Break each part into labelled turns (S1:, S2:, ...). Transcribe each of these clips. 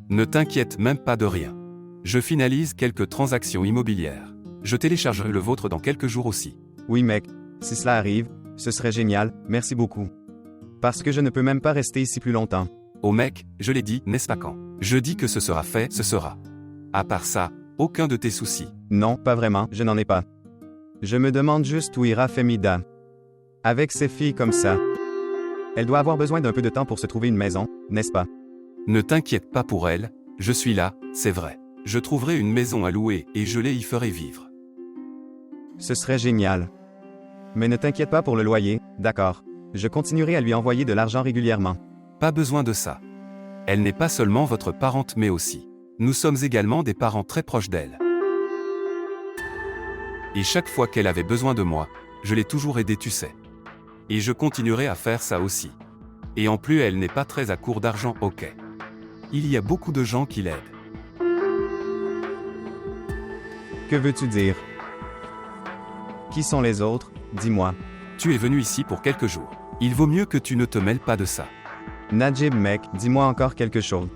S1: Ne t'inquiète même pas de rien. Je finalise quelques transactions immobilières. Je téléchargerai le vôtre dans quelques jours aussi.
S2: Oui mec, si cela arrive, ce serait génial, merci beaucoup. Parce que je ne peux même pas rester ici plus longtemps.
S1: Oh mec, je l'ai dit, n'est-ce pas quand je dis que ce sera fait, ce sera. À part ça, aucun de tes soucis.
S2: Non, pas vraiment, je n'en ai pas. Je me demande juste où ira Femida. Avec ces filles comme ça. Elle doit avoir besoin d'un peu de temps pour se trouver une maison, n'est-ce pas?
S1: Ne t'inquiète pas pour elle, je suis là, c'est vrai. Je trouverai une maison à louer et je y ferai vivre.
S2: Ce serait génial. Mais ne t'inquiète pas pour le loyer, d'accord. Je continuerai à lui envoyer de l'argent régulièrement.
S1: Pas besoin de ça. Elle n'est pas seulement votre parente mais aussi. Nous sommes également des parents très proches d'elle. Et chaque fois qu'elle avait besoin de moi, je l'ai toujours aidée, tu sais. Et je continuerai à faire ça aussi. Et en plus elle n'est pas très à court d'argent, ok. Il y a beaucoup de gens qui l'aident.
S2: Que veux-tu dire? Qui sont les autres, dis-moi.
S1: Tu es venu ici pour quelques jours. Il vaut mieux que tu ne te mêles pas de ça.
S2: Najib mec, dis-moi encore quelque chose.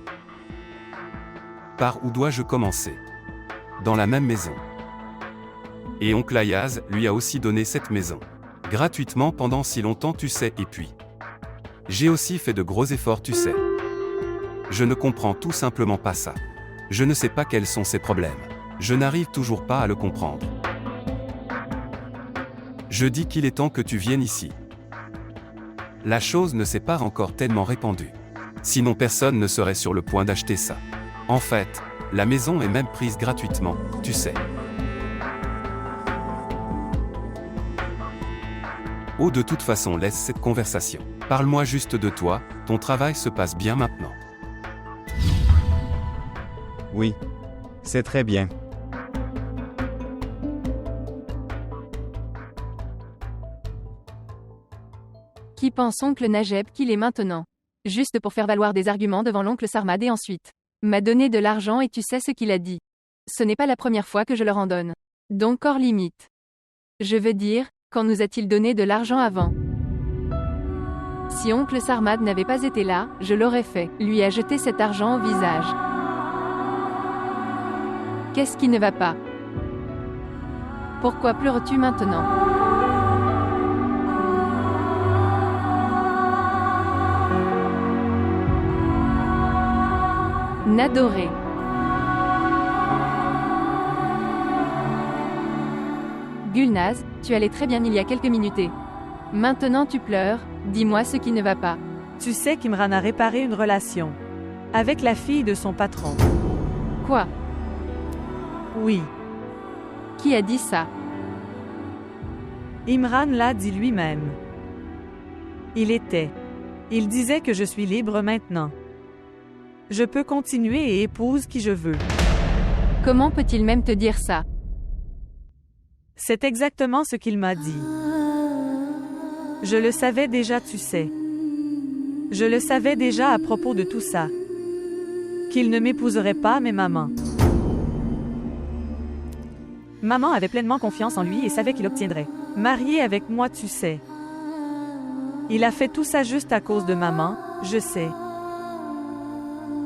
S1: Par où dois-je commencer? Dans la même maison. Et oncle Ayaz lui a aussi donné cette maison. Gratuitement pendant si longtemps, tu sais, et puis. J'ai aussi fait de gros efforts, tu sais. Je ne comprends tout simplement pas ça. Je ne sais pas quels sont ses problèmes. Je n'arrive toujours pas à le comprendre. Je dis qu'il est temps que tu viennes ici. La chose ne s'est pas encore tellement répandue. Sinon personne ne serait sur le point d'acheter ça. En fait, la maison est même prise gratuitement, tu sais. Oh, de toute façon, laisse cette conversation. Parle-moi juste de toi, ton travail se passe bien maintenant.
S2: Oui. C'est très bien.
S3: Qui pense oncle Najeb qu'il est maintenant? Juste pour faire valoir des arguments devant l'oncle Sarmad et ensuite m'a donné de l'argent et tu sais ce qu'il a dit. Ce n'est pas la première fois que je leur en donne. Donc hors limite. Je veux dire, quand nous a-t-il donné de l'argent avant? Si oncle Sarmad n'avait pas été là, je l'aurais fait, lui a jeté cet argent au visage. Qu'est-ce qui ne va pas? Pourquoi pleures-tu maintenant? N'adoré. Gulnaz, tu allais très bien il y a quelques minutes et maintenant tu pleures, dis-moi ce qui ne va pas.
S4: Tu sais qu'Imran a réparé une relation avec la fille de son patron.
S3: Quoi?
S4: Oui.
S3: Qui a dit ça?
S4: Imran l'a dit lui-même. Il disait que je suis libre maintenant. Je peux continuer et épouse qui je veux.
S3: Comment peut-il même te dire ça?
S4: C'est exactement ce qu'il m'a dit. Je le savais déjà, tu sais. Je le savais déjà à propos de tout ça. Qu'il ne m'épouserait pas, mais maman. Maman avait pleinement confiance en lui et savait qu'il obtiendrait. Marié avec moi, tu sais. Il a fait tout ça juste à cause de maman, je sais.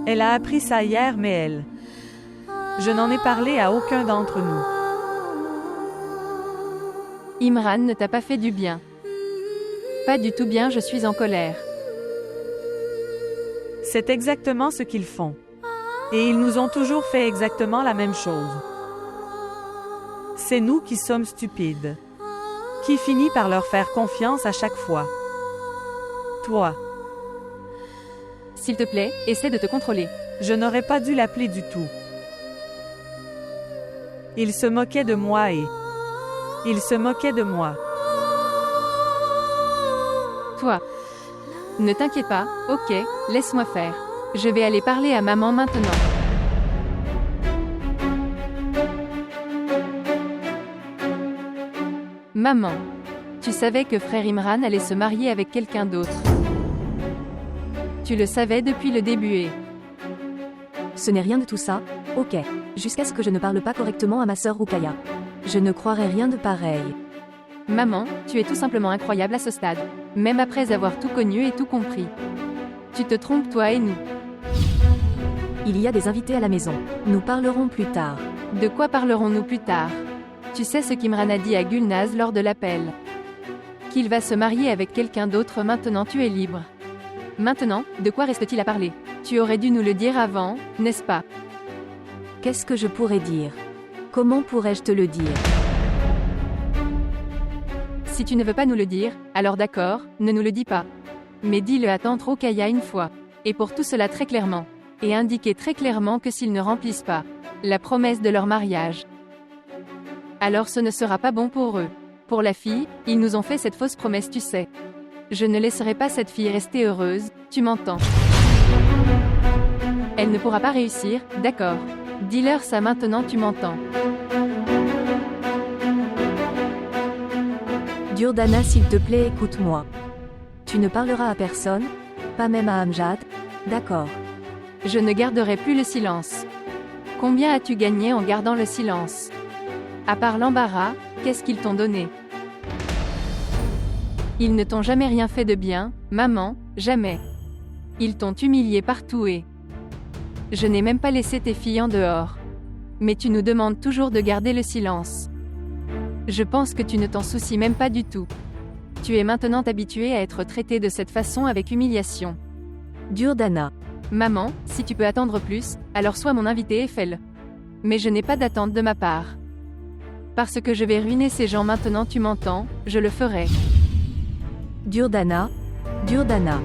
S4: Elle a appris ça hier, mais elle. Je n'en ai parlé à aucun d'entre nous.
S3: Imran ne t'a pas fait du bien. Pas du tout bien, je suis en colère.
S4: C'est exactement ce qu'ils font. Et ils nous ont toujours fait exactement la même chose. C'est nous qui sommes stupides. Qui finit par leur faire confiance à chaque fois. Toi.
S3: S'il te plaît, essaie de te contrôler.
S4: Je n'aurais pas dû l'appeler du tout. Il se moquait de moi et... Il se moquait de moi.
S3: Toi. Ne t'inquiète pas, ok, laisse-moi faire. Je vais aller parler à maman maintenant. Maman. Tu savais que frère Imran allait se marier avec quelqu'un d'autre. Tu le savais depuis le début et...
S5: Ce n'est rien de tout ça, ok. Jusqu'à ce que je ne parle pas correctement à ma sœur Rukaya. Je ne croirais rien de pareil.
S3: Maman, tu es tout simplement incroyable à ce stade. Même après avoir tout connu et tout compris. Tu te trompes toi et nous.
S5: Il y a des invités à la maison. Nous parlerons plus tard.
S3: De quoi parlerons-nous plus tard? Tu sais ce qu'Imran a dit à Gulnaz lors de l'appel? Qu'il va se marier avec quelqu'un d'autre. Maintenant tu es libre. Maintenant, de quoi reste-t-il à parler? Tu aurais dû nous le dire avant, n'est-ce pas?
S5: Qu'est-ce que je pourrais dire? Comment pourrais-je te le dire?
S3: Si tu ne veux pas nous le dire, alors d'accord, ne nous le dis pas. Mais dis-le à tante Rokhaya une fois. Et pour tout cela très clairement. Et indiquer très clairement que s'ils ne remplissent pas la promesse de leur mariage, alors ce ne sera pas bon pour eux. Pour la fille, ils nous ont fait cette fausse promesse, tu sais. Je ne laisserai pas cette fille rester heureuse, tu m'entends? Elle ne pourra pas réussir, d'accord. Dis-leur ça maintenant, tu m'entends?
S5: Durdana, s'il te plaît, écoute-moi. Tu ne parleras à personne? Pas même à Amjad? D'accord.
S3: Je ne garderai plus le silence. Combien as-tu gagné en gardant le silence? À part l'embarras, qu'est-ce qu'ils t'ont donné? Ils ne t'ont jamais rien fait de bien, maman, jamais. Ils t'ont humilié partout et... Je n'ai même pas laissé tes filles en dehors. Mais tu nous demandes toujours de garder le silence. Je pense que tu ne t'en soucies même pas du tout. Tu es maintenant habituée à être traitée de cette façon avec humiliation.
S5: Durdana.
S3: Maman, si tu peux attendre plus, alors sois mon invité et fais-le. Mais je n'ai pas d'attente de ma part. Parce que je vais ruiner ces gens maintenant, tu m'entends, je le ferai.
S5: Durdana. Durdana.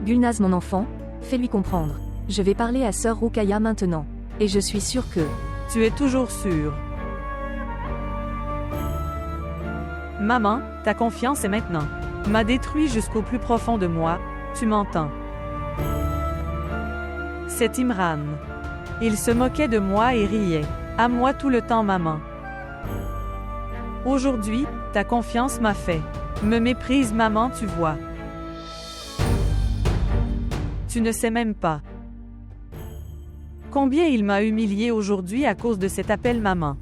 S5: Gulnaz, mon enfant, fais-lui comprendre. Je vais parler à sœur Rokhaya maintenant. Et je suis sûre que...
S4: Tu es toujours sûre. Maman, ta confiance est maintenant. M'a détruit jusqu'au plus profond de moi, tu m'entends? C'est Imran. Il se moquait de moi et riait. À moi tout le temps, maman. Aujourd'hui, ta confiance m'a fait. Me méprise, maman, tu vois. Tu ne sais même pas. Combien il m'a humilié aujourd'hui à cause de cet appel, maman.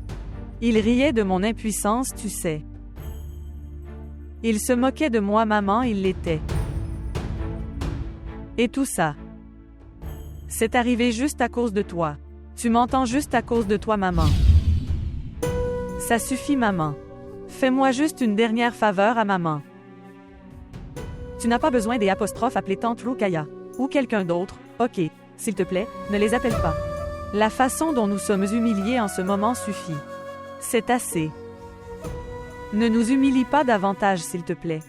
S4: Il riait de mon impuissance, tu sais. Il se moquait de moi, maman, il l'était. Et tout ça. C'est arrivé juste à cause de toi. Tu m'entends, juste à cause de toi, maman. Ça suffit, maman. Fais-moi juste une dernière faveur à maman. Tu n'as pas besoin des apostrophes appelées tante Rokhaya. Ou quelqu'un d'autre, ok. S'il te plaît, ne les appelle pas. La façon dont nous sommes humiliés en ce moment suffit. C'est assez. Ne nous humilie pas davantage, s'il te plaît.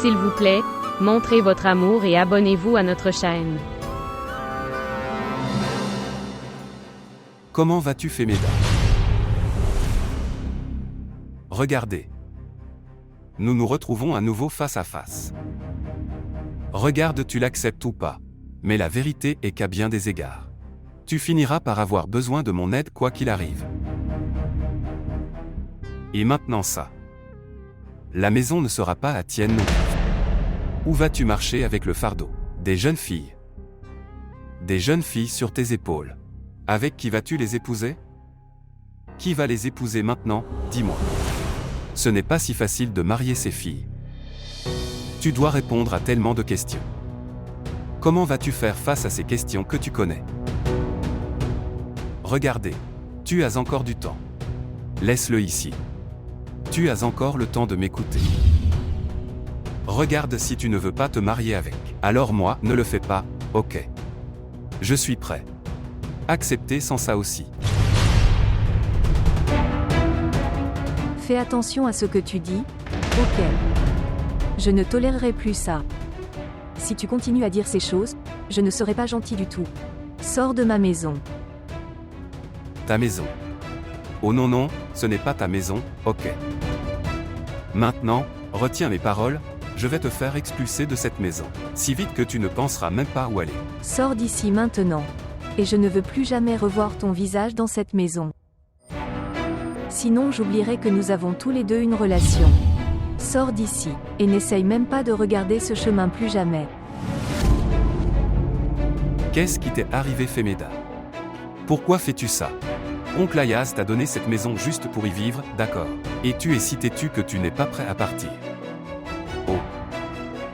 S6: S'il vous plaît, montrez votre amour et abonnez-vous à notre chaîne.
S1: Comment vas-tu, Femeda? Regardez. Nous nous retrouvons à nouveau face à face. Regarde, tu l'acceptes ou pas. Mais la vérité est qu'à bien des égards, tu finiras par avoir besoin de mon aide quoi qu'il arrive. Et maintenant ça. La maison ne sera pas à tienne non plus. Où vas-tu marcher avec le fardeau des jeunes filles? Des jeunes filles sur tes épaules. Avec qui vas-tu les épouser? Qui va les épouser maintenant, dis-moi? Ce n'est pas si facile de marier ces filles. Tu dois répondre à tellement de questions. Comment vas-tu faire face à ces questions que tu connais? Regardez. Tu as encore du temps. Laisse-le ici. Tu as encore le temps de m'écouter. Regarde, si tu ne veux pas te marier avec, alors moi, ne le fais pas, ok. Je suis prêt. Accepter sans ça aussi.
S5: Fais attention à ce que tu dis, ok. Je ne tolérerai plus ça. Si tu continues à dire ces choses, je ne serai pas gentil du tout. Sors de ma maison.
S1: Ta maison. Oh non non, ce n'est pas ta maison, ok. Maintenant, retiens mes paroles, je vais te faire expulser de cette maison. Si vite que tu ne penseras même pas où aller.
S5: Sors d'ici maintenant. Et je ne veux plus jamais revoir ton visage dans cette maison. Sinon j'oublierai que nous avons tous les deux une relation. Sors d'ici, et n'essaye même pas de regarder ce chemin plus jamais.
S1: Qu'est-ce qui t'est arrivé, Femeda? Pourquoi fais-tu ça? Oncle Ayaz t'a donné cette maison juste pour y vivre, d'accord. Et tu es si têtu que tu n'es pas prêt à partir. Oh.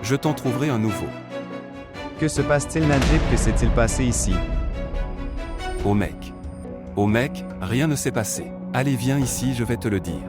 S1: je t'en trouverai un nouveau.
S2: Que se passe-t-il, Najib? Que s'est-il passé ici?
S1: Oh mec. Oh mec, rien ne s'est passé. Allez, viens ici, je vais te le dire.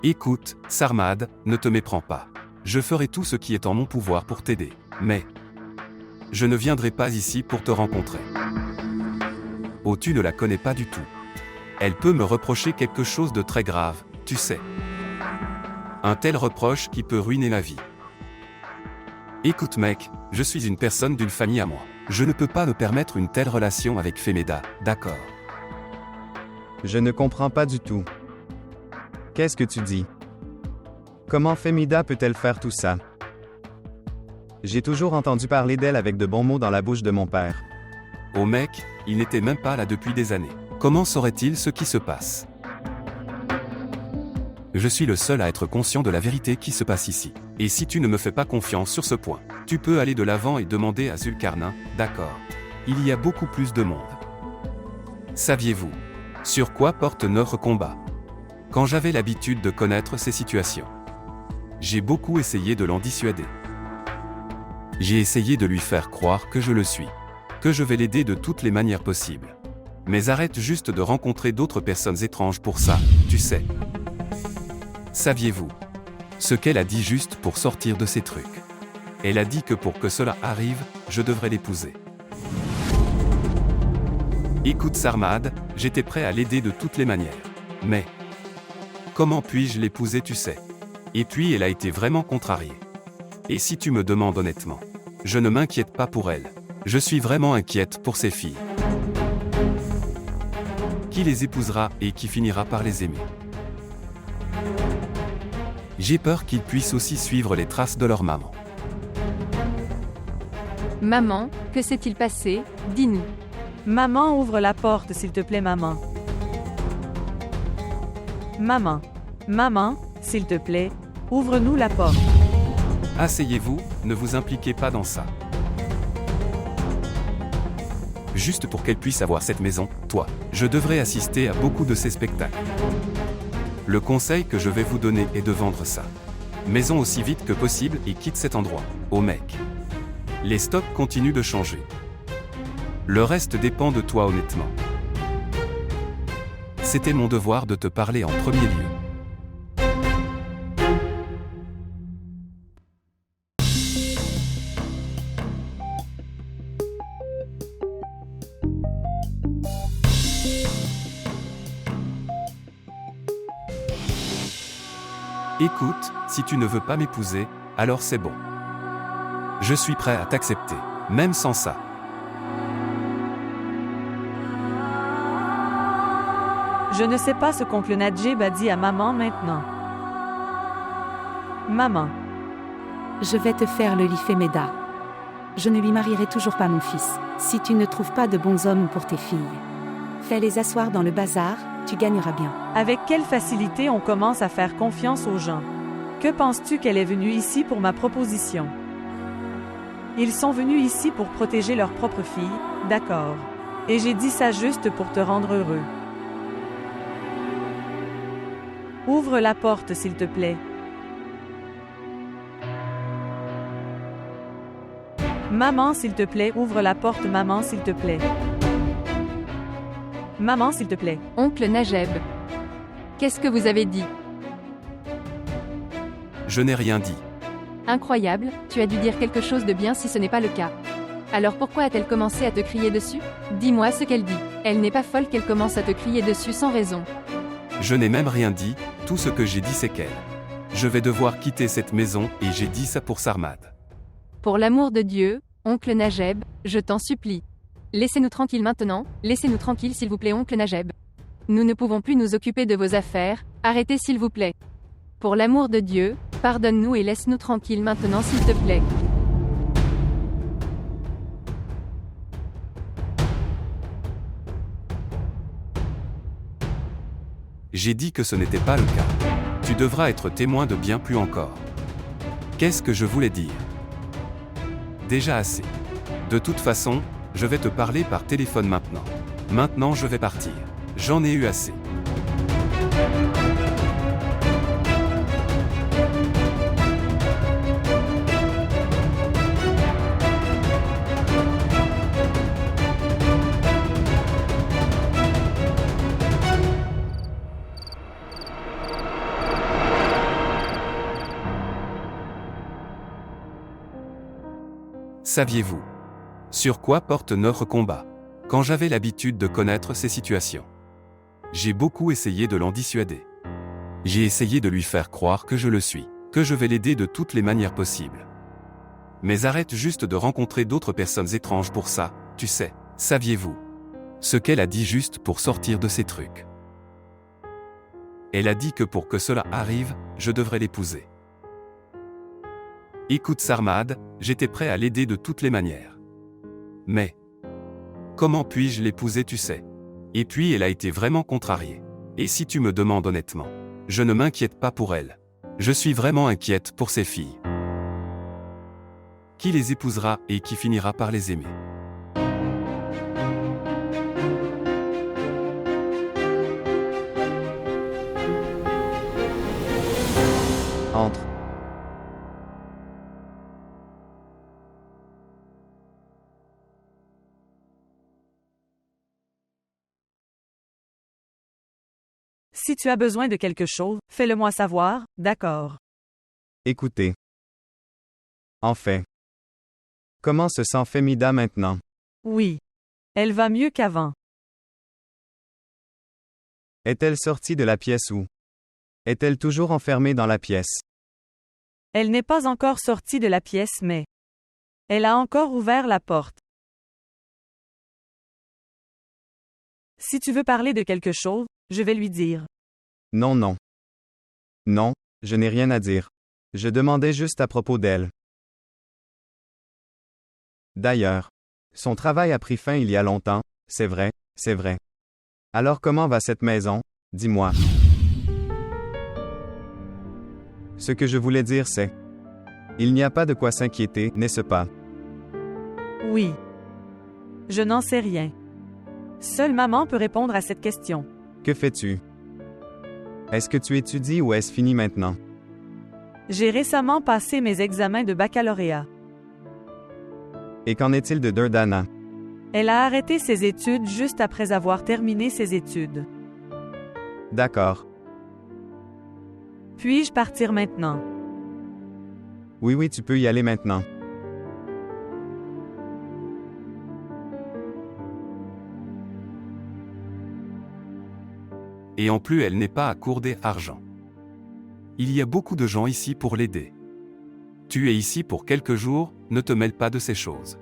S1: Écoute, Sarmad, ne te méprends pas. Je ferai tout ce qui est en mon pouvoir pour t'aider. Mais je ne viendrai pas ici pour te rencontrer. Oh, tu ne la connais pas du tout. Elle peut me reprocher quelque chose de très grave, tu sais. Un tel reproche qui peut ruiner la vie. Écoute mec, je suis une personne d'une famille à moi. Je ne peux pas me permettre une telle relation avec Femida, d'accord?
S2: Je ne comprends pas du tout. Qu'est-ce que tu dis? Comment Femida peut-elle faire tout ça? J'ai toujours entendu parler d'elle avec de bons mots dans la bouche de mon père.
S1: Oh mec, il n'était même pas là depuis des années. Comment saurait-il ce qui se passe? Je suis le seul à être conscient de la vérité qui se passe ici. Et si tu ne me fais pas confiance sur ce point, tu peux aller de l'avant et demander à Zulkarnain, d'accord? Il y a beaucoup plus de monde. Saviez-vous sur quoi porte notre combat? Quand j'avais l'habitude de connaître ces situations, j'ai beaucoup essayé de l'en dissuader. J'ai essayé de lui faire croire que je le suis, que je vais l'aider de toutes les manières possibles. Mais arrête juste de rencontrer d'autres personnes étranges pour ça, tu sais. Saviez-vous ce qu'elle a dit juste pour sortir de ces trucs? Elle a dit que pour que cela arrive, je devrais l'épouser. Écoute Sarmad, j'étais prêt à l'aider de toutes les manières. Mais comment puis-je l'épouser, tu sais? Et puis elle a été vraiment contrariée. Et si tu me demandes honnêtement, je ne m'inquiète pas pour elle. Je suis vraiment inquiète pour ses filles. Qui les épousera et qui finira par les aimer? J'ai peur qu'ils puissent aussi suivre les traces de leur maman.
S3: Maman, que s'est-il passé? Dis-nous.
S4: Maman, ouvre la porte, s'il te plaît, maman. Maman. Maman, s'il te plaît, ouvre-nous la porte.
S1: Asseyez-vous, ne vous impliquez pas dans ça. Juste pour qu'elle puisse avoir cette maison, toi, je devrais assister à beaucoup de ces spectacles. Le conseil que je vais vous donner est de vendre ça. Maison aussi vite que possible et quitte cet endroit. Oh mec. Les stocks continuent de changer. Le reste dépend de toi honnêtement. C'était mon devoir de te parler en premier lieu. Écoute, si tu ne veux pas m'épouser, alors c'est bon. Je suis prêt à t'accepter, même sans ça.
S4: Je ne sais pas ce qu'oncle Najib a dit à maman maintenant. Maman.
S7: Je vais te faire le lit Femida. Je ne lui marierai toujours pas mon fils, si tu ne trouves pas de bons hommes pour tes filles. Fais-les asseoir dans le bazar, tu gagneras bien.
S4: Avec quelle facilité on commence à faire confiance aux gens? Que penses-tu qu'elle est venue ici pour ma proposition? Ils sont venus ici pour protéger leur propre fille, d'accord. Et j'ai dit ça juste pour te rendre heureux. Ouvre la porte, s'il te plaît. Maman, s'il te plaît, ouvre la porte, maman, s'il te plaît. Maman, s'il te plaît.
S3: Oncle Najeb. Qu'est-ce que vous avez dit?
S1: Je n'ai rien dit.
S3: Incroyable, tu as dû dire quelque chose de bien si ce n'est pas le cas. Alors pourquoi a-t-elle commencé à te crier dessus? Dis-moi ce qu'elle dit. Elle n'est pas folle qu'elle commence à te crier dessus sans raison.
S1: Je n'ai même rien dit, tout ce que j'ai dit c'est qu'elle. Je vais devoir quitter cette maison et j'ai dit ça pour Sarmad.
S3: Pour l'amour de Dieu, oncle Najeb, je t'en supplie. Laissez-nous tranquilles maintenant, laissez-nous tranquilles s'il vous plaît oncle Najeb. Nous ne pouvons plus nous occuper de vos affaires, arrêtez s'il vous plaît. Pour l'amour de Dieu, pardonne-nous et laisse-nous tranquilles maintenant s'il te plaît.
S1: J'ai dit que ce n'était pas le cas. Tu devras être témoin de bien plus encore. Qu'est-ce que je voulais dire? Déjà assez. De toute façon, je vais te parler par téléphone maintenant. Maintenant je vais partir. J'en ai eu assez. Saviez-vous sur quoi porte notre combat? Quand j'avais l'habitude de connaître ces situations, j'ai beaucoup essayé de l'en dissuader. J'ai essayé de lui faire croire que je le suis, que je vais l'aider de toutes les manières possibles. Mais arrête juste de rencontrer d'autres personnes étranges pour ça, tu sais. Saviez-vous ce qu'elle a dit juste pour sortir de ces trucs? Elle a dit que pour que cela arrive, je devrais l'épouser. Écoute Sarmad, j'étais prêt à l'aider de toutes les manières. Mais comment puis-je l'épouser, tu sais? Et puis elle a été vraiment contrariée. Et si tu me demandes honnêtement, je ne m'inquiète pas pour elle. Je suis vraiment inquiète pour ses filles. Qui les épousera et qui finira par les aimer?
S2: Entre.
S4: Si tu as besoin de quelque chose, fais-le-moi savoir, d'accord.
S2: Écoutez. En fait. Comment se sent Femida maintenant?
S4: Oui. Elle va mieux qu'avant.
S2: Est-elle sortie de la pièce ou est-elle toujours enfermée dans la pièce?
S4: Elle n'est pas encore sortie de la pièce mais elle a encore ouvert la porte. Si tu veux parler de quelque chose, je vais lui dire.
S2: Non, non. Non, je n'ai rien à dire. Je demandais juste à propos d'elle. D'ailleurs, son travail a pris fin il y a longtemps, c'est vrai, c'est vrai. Alors comment va cette maison? Dis-moi. Ce que je voulais dire c'est, il n'y a pas de quoi s'inquiéter, n'est-ce pas?
S4: Oui. Je n'en sais rien. Seule maman peut répondre à cette question.
S2: Que fais-tu? Est-ce que tu étudies ou est-ce fini maintenant?
S4: J'ai récemment passé mes examens de baccalauréat.
S2: Et qu'en est-il de Durdana?
S4: Elle a arrêté ses études juste après avoir terminé ses études.
S2: D'accord.
S4: Puis-je partir maintenant?
S2: Oui, oui, tu peux y aller maintenant.
S1: Et en plus elle n'est pas à court d'argent. Il y a beaucoup de gens ici pour l'aider. Tu es ici pour quelques jours, ne te mêle pas de ces choses.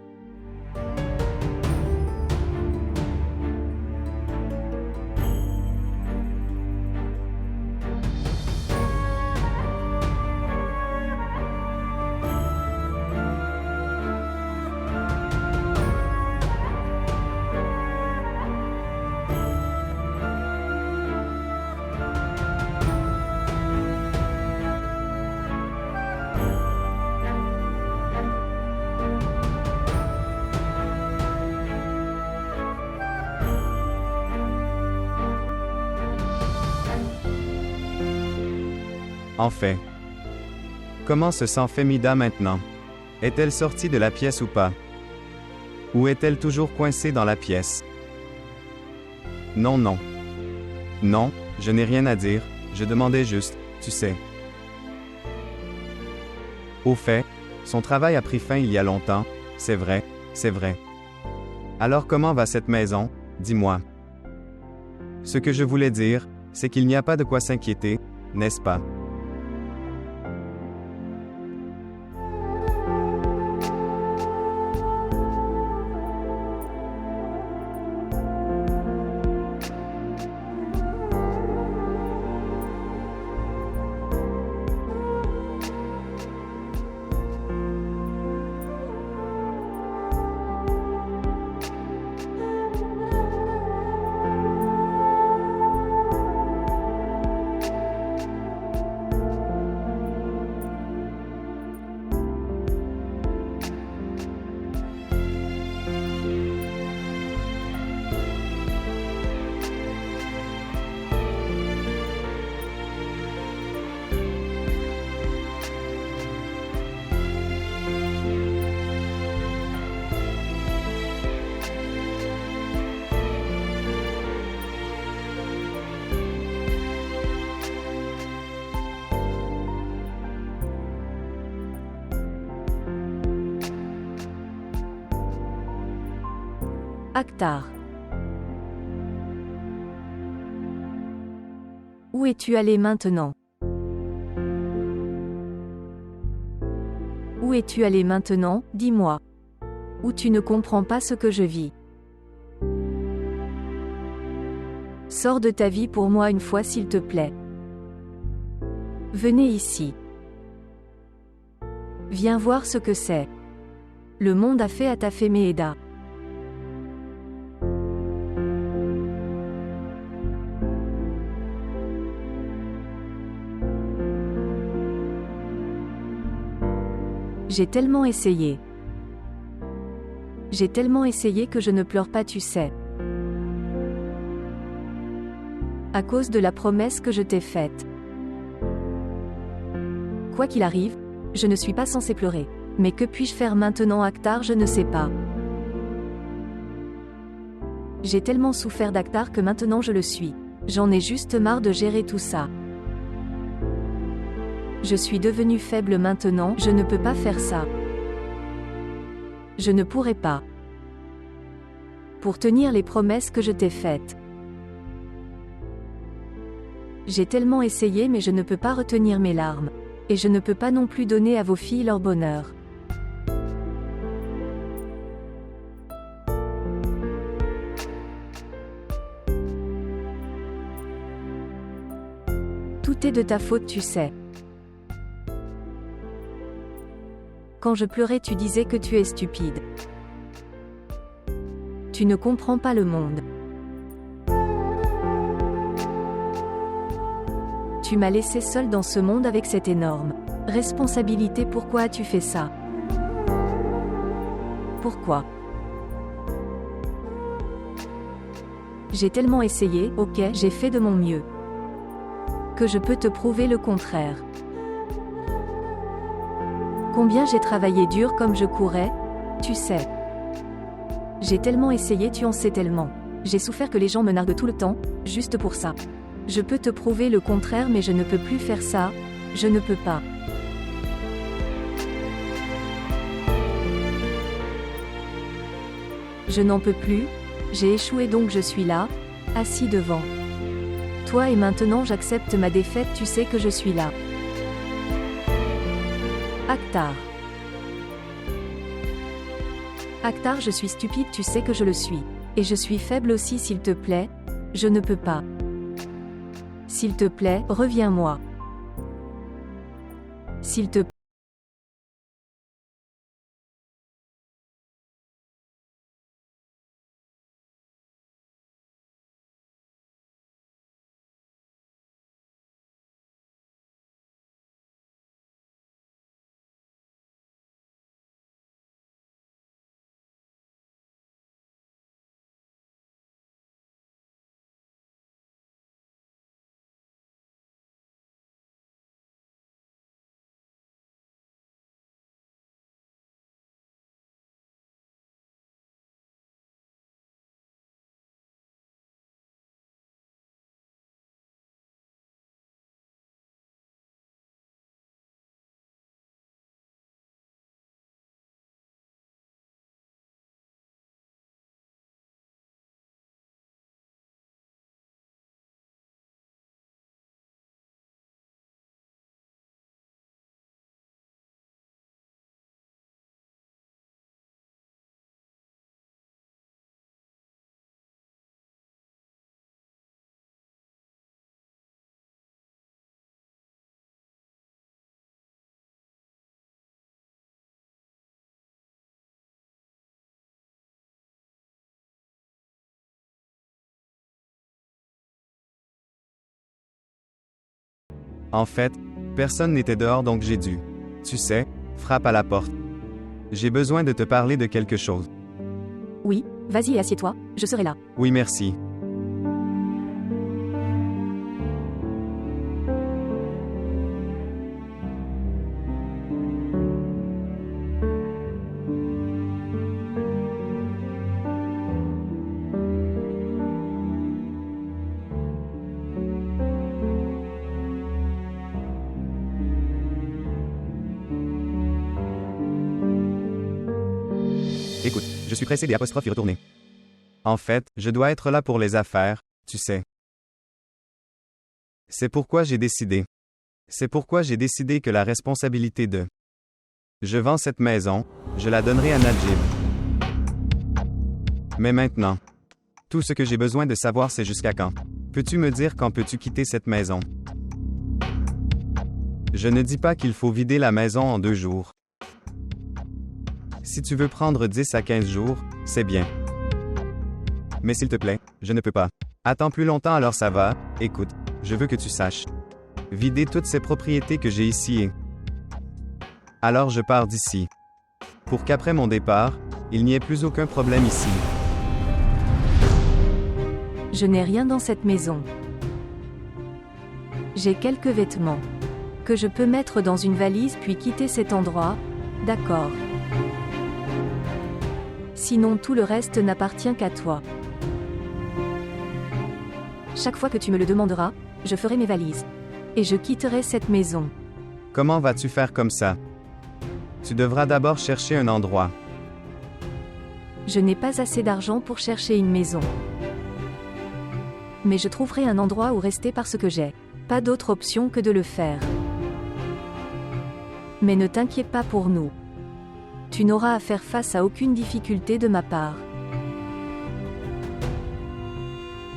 S2: En fait. Comment se sent Femida maintenant? Est-elle sortie de la pièce ou pas? Ou est-elle toujours coincée dans la pièce? Non, non. Non, je n'ai rien à dire, je demandais juste, tu sais. Au fait, son travail a pris fin il y a longtemps, c'est vrai, c'est vrai. Alors comment va cette maison, dis-moi. Ce que je voulais dire, c'est qu'il n'y a pas de quoi s'inquiéter, n'est-ce pas?
S5: Akhtar. Où es-tu allé maintenant? Où es-tu allé maintenant, dis-moi. Ou tu ne comprends pas ce que je vis. Sors de ta vie pour moi une fois s'il te plaît. Venez ici. Viens voir ce que c'est. Le monde a fait à ta Meeda. J'ai tellement essayé. J'ai tellement essayé que je ne pleure pas, tu sais. À cause de la promesse que je t'ai faite. Quoi qu'il arrive, je ne suis pas censé pleurer. Mais que puis-je faire maintenant, Akhtar, je ne sais pas. J'ai tellement souffert d'Akhtar que maintenant je le suis. J'en ai juste marre de gérer tout ça. Je suis devenue faible maintenant, je ne peux pas faire ça. Je ne pourrai pas. Pour tenir les promesses que je t'ai faites. J'ai tellement essayé mais je ne peux pas retenir mes larmes. Et je ne peux pas non plus donner à vos filles leur bonheur. Tout est de ta faute, tu sais. Quand je pleurais, tu disais que tu es stupide. Tu ne comprends pas le monde. Tu m'as laissé seule dans ce monde avec cette énorme responsabilité. Pourquoi as-tu fait ça? Pourquoi? J'ai tellement essayé, ok, j'ai fait de mon mieux. Que je peux te prouver le contraire. Combien j'ai travaillé dur comme je courais, tu sais. J'ai tellement essayé, tu en sais tellement. J'ai souffert que les gens me narguent tout le temps, juste pour ça. Je peux te prouver le contraire mais je ne peux plus faire ça, je ne peux pas. Je n'en peux plus, j'ai échoué donc je suis là, assis devant toi et maintenant j'accepte ma défaite, tu sais que je suis là. Akhtar. Akhtar, je suis stupide, tu sais que je le suis. Et je suis faible aussi, s'il te plaît, je ne peux pas. S'il te plaît, reviens-moi. S'il te plaît.
S2: En fait, personne n'était dehors donc j'ai dû. Tu sais, frappe à la porte. J'ai besoin de te parler de quelque chose.
S5: Oui, vas-y et assieds-toi, je serai là.
S2: Oui, merci. Écoute, je suis pressé d'apostrophe y retourner. En fait, je dois être là pour les affaires, tu sais. C'est pourquoi j'ai décidé. C'est pourquoi j'ai décidé que la responsabilité de... Je vends cette maison, je la donnerai à Najib. Mais maintenant, tout ce que j'ai besoin de savoir c'est jusqu'à quand. Peux-tu me dire quand peux-tu quitter cette maison? Je ne dis pas qu'il faut vider la maison en 2 jours. Si tu veux prendre 10 à 15 jours, c'est bien. Mais s'il te plaît, je ne peux pas. Attends plus longtemps alors ça va, écoute, je veux que tu saches. Vider toutes ces propriétés que j'ai ici et... Alors je pars d'ici. Pour qu'après mon départ, il n'y ait plus aucun problème ici.
S5: Je n'ai rien dans cette maison. J'ai quelques vêtements. Que je peux mettre dans une valise puis quitter cet endroit, d'accord. Sinon tout le reste n'appartient qu'à toi. Chaque fois que tu me le demanderas, je ferai mes valises. Et je quitterai cette maison.
S2: Comment vas-tu faire comme ça? Tu devras d'abord chercher un endroit.
S5: Je n'ai pas assez d'argent pour chercher une maison. Mais je trouverai un endroit où rester parce que j'ai pas d'autre option que de le faire. Mais ne t'inquiète pas pour nous. Tu n'auras à faire face à aucune difficulté de ma part.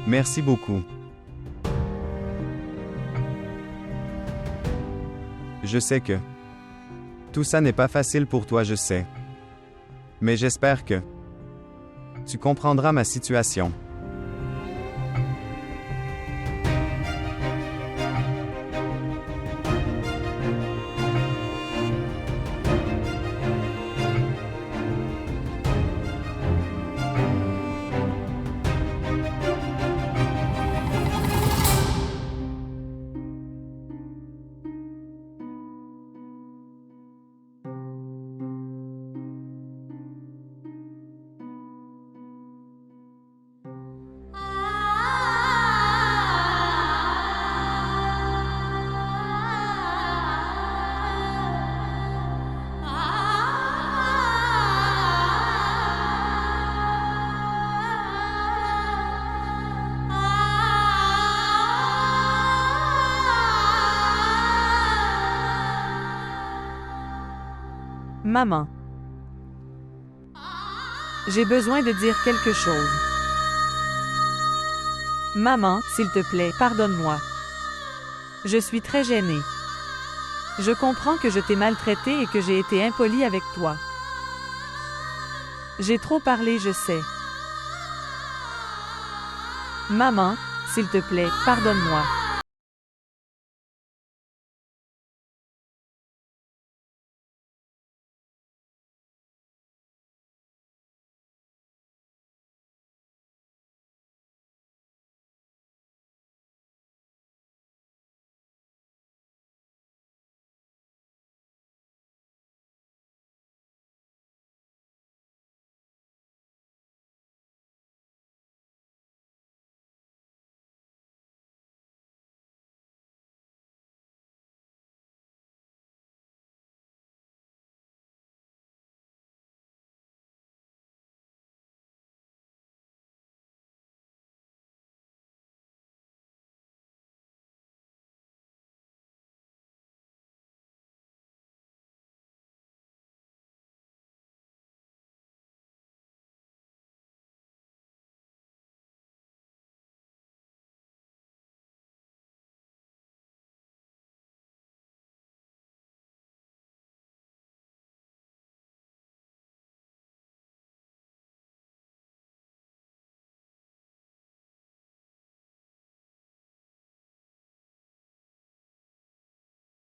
S2: Merci beaucoup. Je sais que tout ça n'est pas facile pour toi, je sais. Mais j'espère que tu comprendras ma situation.
S4: Maman. J'ai besoin de dire quelque chose. Maman, s'il te plaît, pardonne-moi. Je suis très gênée. Je comprends que je t'ai maltraité et que j'ai été impolie avec toi. J'ai trop parlé, je sais. Maman, s'il te plaît, pardonne-moi.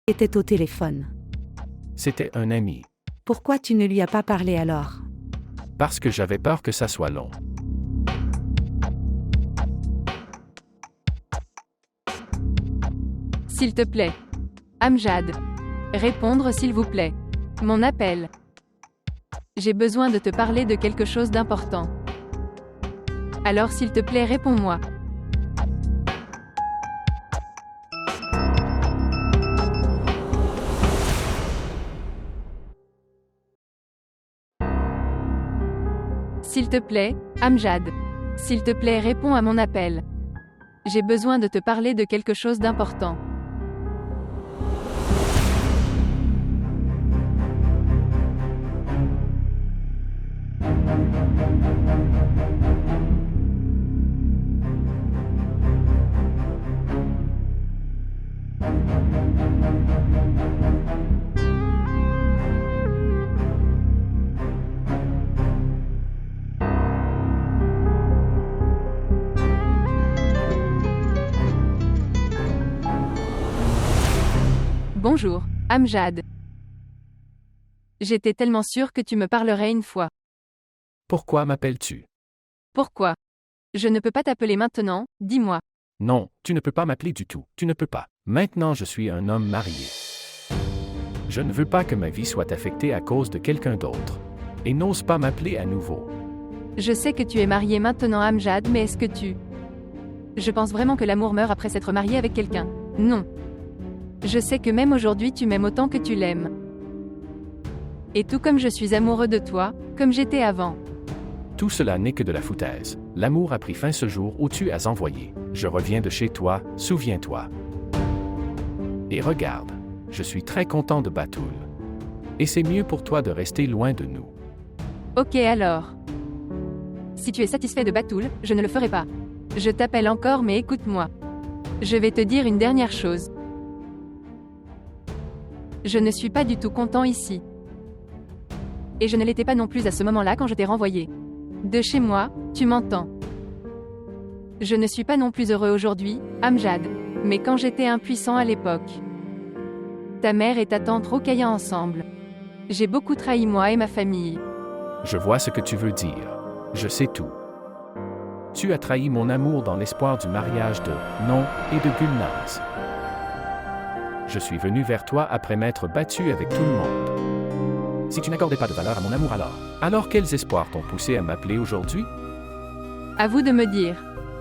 S7: était au téléphone.
S8: C'était un ami.
S7: Pourquoi tu ne lui as pas parlé alors?
S8: Parce que j'avais peur que ça soit long.
S3: S'il te plaît. Amjad. Répondre s'il vous plaît. Mon appel. J'ai besoin de te parler de quelque chose d'important. Alors s'il te plaît, réponds-moi. S'il te plaît, Amjad. S'il te plaît, réponds à mon appel. J'ai besoin de te parler de quelque chose d'important. Bonjour, Amjad. J'étais tellement sûre que tu me parlerais une fois.
S8: Pourquoi m'appelles-tu?
S3: Pourquoi? Je ne peux pas t'appeler maintenant, dis-moi.
S8: Non, tu ne peux pas m'appeler du tout. Tu ne peux pas. Maintenant, je suis un homme marié. Je ne veux pas que ma vie soit affectée à cause de quelqu'un d'autre. Et n'ose pas m'appeler à nouveau.
S3: Je sais que tu es marié maintenant, Amjad, mais est-ce que tu... Je pense vraiment que l'amour meurt après s'être marié avec quelqu'un. Non. Je sais que même aujourd'hui tu m'aimes autant que tu l'aimes. Et tout comme je suis amoureux de toi, comme j'étais avant.
S8: Tout cela n'est que de la foutaise. L'amour a pris fin ce jour où tu as envoyé. Je reviens de chez toi, souviens-toi. Et regarde, je suis très content de Batoul. Et c'est mieux pour toi de rester loin de nous.
S3: Ok alors. Si tu es satisfait de Batoul, je ne le ferai pas. Je t'appelle encore mais écoute-moi. Je vais te dire une dernière chose. Je ne suis pas du tout content ici. Et je ne l'étais pas non plus à ce moment-là quand je t'ai renvoyé. De chez moi, tu m'entends. Je ne suis pas non plus heureux aujourd'hui, Amjad, mais quand j'étais impuissant à l'époque. Ta mère et ta tante rocaillent ensemble. J'ai beaucoup trahi moi et ma famille.
S8: Je vois ce que tu veux dire. Je sais tout. Tu as trahi mon amour dans l'espoir du mariage de Non et de Gulnaz. Je suis venu vers toi après m'être battu avec tout le monde. Si tu n'accordais pas de valeur à mon amour alors quels espoirs t'ont poussé à m'appeler aujourd'hui?
S3: À vous de me dire.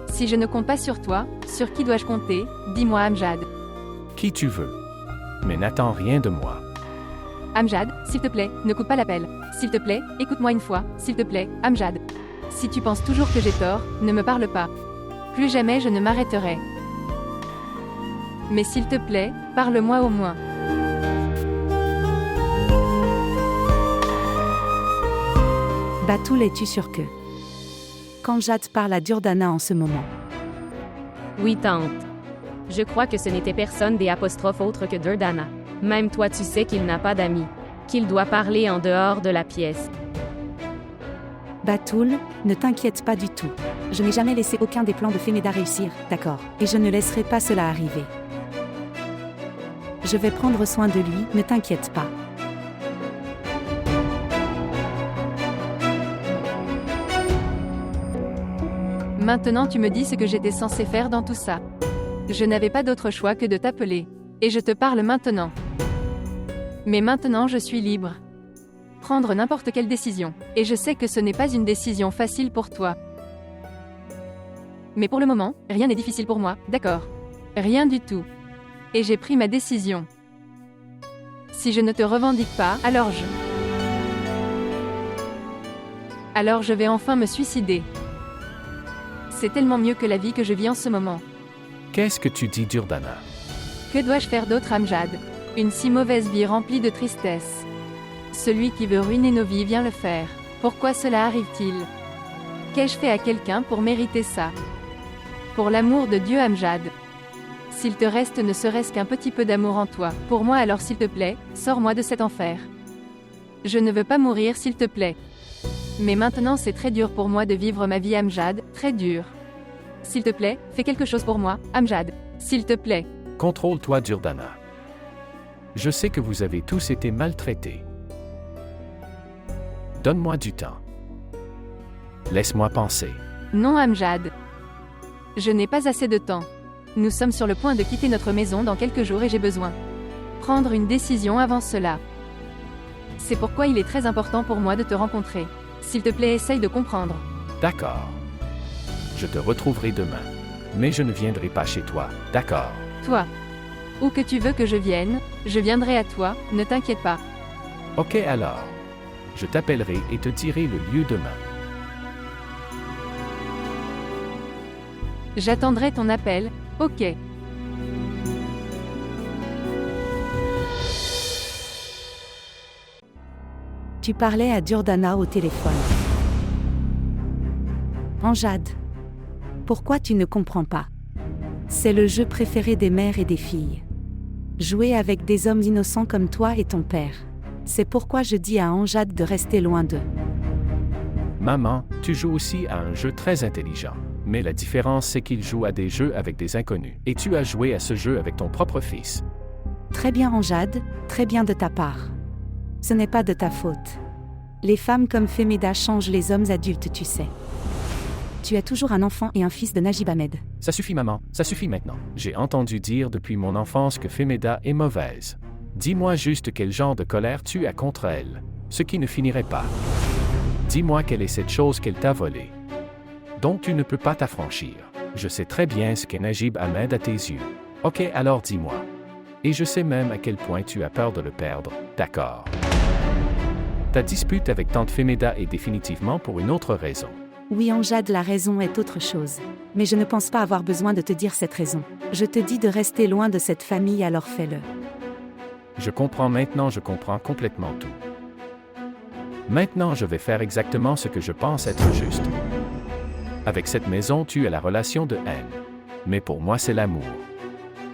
S3: Si je ne compte pas sur toi, sur qui dois-je compter? Dis-moi, Amjad.
S8: Qui tu veux. Mais n'attends rien de moi.
S3: Amjad, s'il te plaît, ne coupe pas l'appel. S'il te plaît, écoute-moi une fois, s'il te plaît, Amjad. Si tu penses toujours que j'ai tort, ne me parle pas. Plus jamais je ne m'arrêterai. Mais s'il te plaît, parle-moi au moins.
S7: Batoul, es-tu sûr que... Quand Jade parle à Durdana en ce moment.
S6: Oui, tante. Je crois que ce n'était personne des apostrophes autres que Durdana. Même toi tu sais qu'il n'a pas d'amis. Qu'il doit parler en dehors de la pièce.
S7: Batoul, ne t'inquiète pas du tout. Je n'ai jamais laissé aucun des plans de Femeda réussir, d'accord? Et je ne laisserai pas cela arriver. Je vais prendre soin de lui, ne t'inquiète pas.
S3: Maintenant tu me dis ce que j'étais censé faire dans tout ça. Je n'avais pas d'autre choix que de t'appeler. Et je te parle maintenant. Mais maintenant je suis libre. Prendre n'importe quelle décision. Et je sais que ce n'est pas une décision facile pour toi. Mais pour le moment, rien n'est difficile pour moi, d'accord? Rien du tout. Et j'ai pris ma décision. Si je ne te revendique pas, alors je vais enfin me suicider. C'est tellement mieux que la vie que je vis en ce moment.
S8: Qu'est-ce que tu dis, Durdana?
S3: Que dois-je faire d'autre, Amjad? Une si mauvaise vie remplie de tristesse. Celui qui veut ruiner nos vies vient le faire. Pourquoi cela arrive-t-il? Qu'ai-je fait à quelqu'un pour mériter ça? Pour l'amour de Dieu, Amjad. S'il te reste ne serait-ce qu'un petit peu d'amour en toi, pour moi alors s'il te plaît, sors-moi de cet enfer. Je ne veux pas mourir s'il te plaît. Mais maintenant c'est très dur pour moi de vivre ma vie, Amjad, très dur. S'il te plaît, fais quelque chose pour moi, Amjad. S'il te plaît.
S8: Contrôle-toi, Durdana. Je sais que vous avez tous été maltraités. Donne-moi du temps. Laisse-moi penser.
S3: Non, Amjad. Je n'ai pas assez de temps. Nous sommes sur le point de quitter notre maison dans quelques jours et j'ai besoin prendre une décision avant cela. C'est pourquoi il est très important pour moi de te rencontrer. S'il te plaît, essaye de comprendre.
S8: D'accord. Je te retrouverai demain. Mais je ne viendrai pas chez toi, d'accord?
S3: Toi. Où que tu veux que je vienne, je viendrai à toi, ne t'inquiète pas.
S8: Ok alors. Je t'appellerai et te dirai le lieu demain.
S3: J'attendrai ton appel, ok.
S7: Tu parlais à Durdana au téléphone. Amjad. Pourquoi tu ne comprends pas? C'est le jeu préféré des mères et des filles. Jouer avec des hommes innocents comme toi et ton père. C'est pourquoi je dis à Amjad de rester loin d'eux.
S8: Maman, tu joues aussi à un jeu très intelligent. Mais la différence, c'est qu'il joue à des jeux avec des inconnus. Et tu as joué à ce jeu avec ton propre fils.
S7: Très bien Amjad, très bien de ta part. Ce n'est pas de ta faute. Les femmes comme Femeda changent les hommes adultes, tu sais. Tu es toujours un enfant et un fils de Najib Ahmed.
S8: Ça suffit maman, ça suffit maintenant. J'ai entendu dire depuis mon enfance que Femeda est mauvaise. Dis-moi juste quel genre de colère tu as contre elle. Ce qui ne finirait pas. Dis-moi quelle est cette chose qu'elle t'a volée. Donc tu ne peux pas t'affranchir. Je sais très bien ce qu'est Najib Ahmed à tes yeux. Ok, alors dis-moi. Et je sais même à quel point tu as peur de le perdre, d'accord. Ta dispute avec tante Femeda est définitivement pour une autre raison.
S7: Oui Amjad, la raison est autre chose. Mais je ne pense pas avoir besoin de te dire cette raison. Je te dis de rester loin de cette famille, alors fais-le.
S8: Je comprends maintenant, je comprends complètement tout. Maintenant je vais faire exactement ce que je pense être juste. Avec cette maison, tu as la relation de haine. Mais pour moi, c'est l'amour.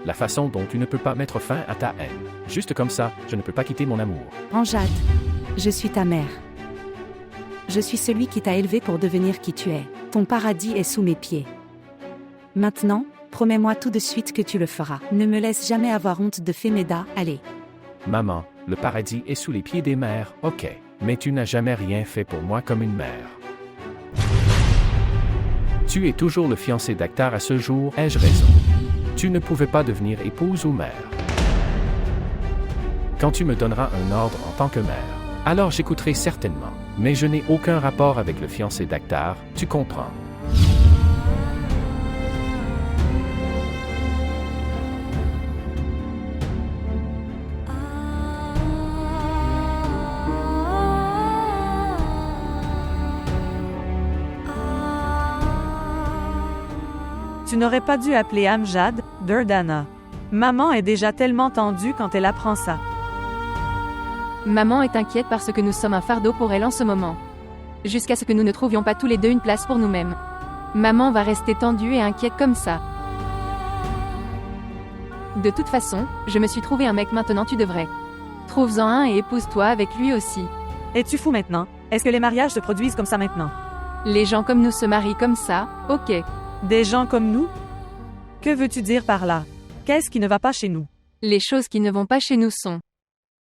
S8: La façon dont tu ne peux pas mettre fin à ta haine. Juste comme ça, je ne peux pas quitter mon amour.
S7: Amjad, je suis ta mère. Je suis celui qui t'a élevé pour devenir qui tu es. Ton paradis est sous mes pieds. Maintenant, promets-moi tout de suite que tu le feras. Ne me laisse jamais avoir honte de Femeda, allez.
S8: Maman, le paradis est sous les pieds des mères, ok. Mais tu n'as jamais rien fait pour moi comme une mère. Tu es toujours le fiancé d'Akhtar à ce jour, ai-je raison? Tu ne pouvais pas devenir épouse ou mère. Quand tu me donneras un ordre en tant que mère, alors j'écouterai certainement. Mais je n'ai aucun rapport avec le fiancé d'Akhtar, tu comprends?
S4: Tu n'aurais pas dû appeler Amjad, Durdana. Maman est déjà tellement tendue quand elle apprend ça.
S3: Maman est inquiète parce que nous sommes un fardeau pour elle en ce moment. Jusqu'à ce que nous ne trouvions pas tous les deux une place pour nous-mêmes. Maman va rester tendue et inquiète comme ça. De toute façon, je me suis trouvé un mec, maintenant tu devrais. Trouve-en un et épouse-toi avec lui aussi.
S4: Es-tu fou maintenant? Est-ce que les mariages se produisent comme ça maintenant?
S3: Les gens comme nous se marient comme ça, ok.
S4: Des gens comme nous? Que veux-tu dire par là? Qu'est-ce qui ne va pas chez nous?
S3: Les choses qui ne vont pas chez nous sont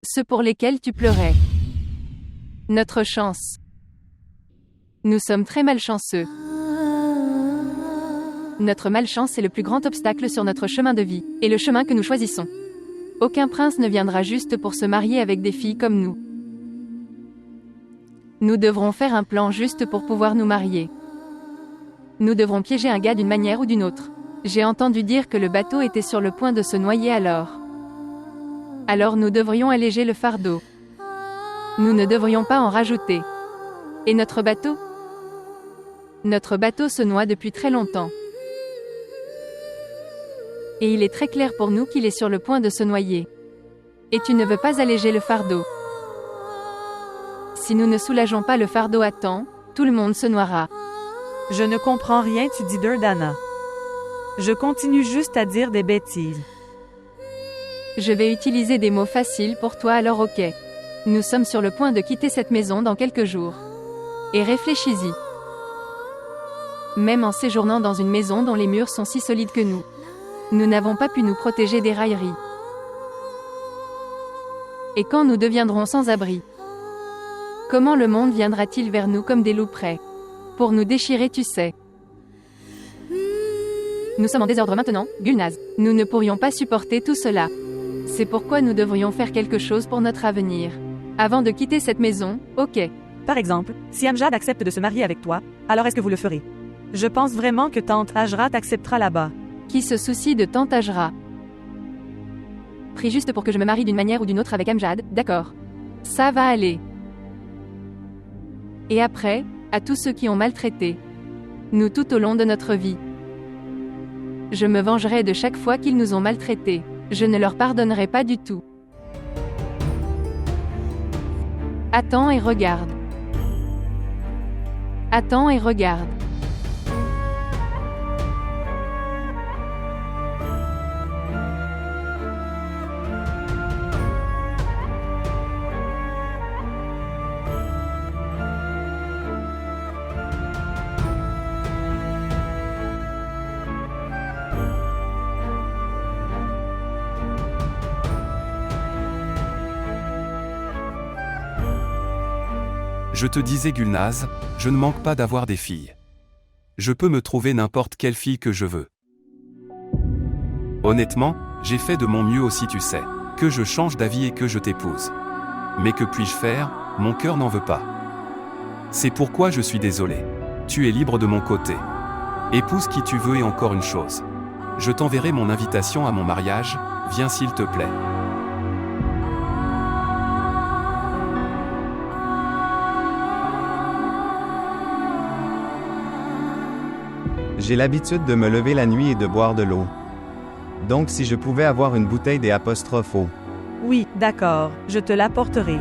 S3: ceux pour lesquels tu pleurais. Notre chance. Nous sommes très malchanceux. Notre malchance est le plus grand obstacle sur notre chemin de vie, et le chemin que nous choisissons. Aucun prince ne viendra juste pour se marier avec des filles comme nous. Nous devrons faire un plan juste pour pouvoir nous marier. Nous devrons piéger un gars d'une manière ou d'une autre. J'ai entendu dire que le bateau était sur le point de se noyer alors. Alors nous devrions alléger le fardeau. Nous ne devrions pas en rajouter. Et notre bateau? Notre bateau se noie depuis très longtemps. Et il est très clair pour nous qu'il est sur le point de se noyer. Et tu ne veux pas alléger le fardeau. Si nous ne soulageons pas le fardeau à temps, tout le monde se noiera.
S4: Je ne comprends rien, tu dis Durdana. Je continue juste à dire des bêtises.
S3: Je vais utiliser des mots faciles pour toi, alors ok. Nous sommes sur le point de quitter cette maison dans quelques jours. Et réfléchis-y. Même en séjournant dans une maison dont les murs sont si solides que nous n'avons pas pu nous protéger des railleries. Et quand nous deviendrons sans abri? Comment le monde viendra-t-il vers nous comme des loups prêts pour nous déchirer, tu sais? Nous sommes en désordre maintenant, Gulnaz. Nous ne pourrions pas supporter tout cela. C'est pourquoi nous devrions faire quelque chose pour notre avenir. Avant de quitter cette maison, ok.
S4: Par exemple, si Amjad accepte de se marier avec toi, alors est-ce que vous le ferez? Je pense vraiment que tante Hajra t'acceptera là-bas.
S3: Qui se soucie de tante Hajra? Prie juste pour que je me marie d'une manière ou d'une autre avec Amjad, d'accord? Ça va aller. Et après, à tous ceux qui ont maltraité nous tout au long de notre vie. Je me vengerai de chaque fois qu'ils nous ont maltraités. Je ne leur pardonnerai pas du tout. Attends et regarde. Attends et regarde.
S1: Je te disais Gulnaz, je ne manque pas d'avoir des filles. Je peux me trouver n'importe quelle fille que je veux. Honnêtement, j'ai fait de mon mieux aussi, tu sais, que je change d'avis et que je t'épouse. Mais que puis-je faire? Mon cœur n'en veut pas. C'est pourquoi je suis désolé. Tu es libre de mon côté. Épouse qui tu veux et encore une chose. Je t'enverrai mon invitation à mon mariage, viens s'il te plaît.
S2: J'ai l'habitude de me lever la nuit et de boire de l'eau. Donc si je pouvais avoir une bouteille des apostrophes eau.
S4: Oui, d'accord, je te l'apporterai.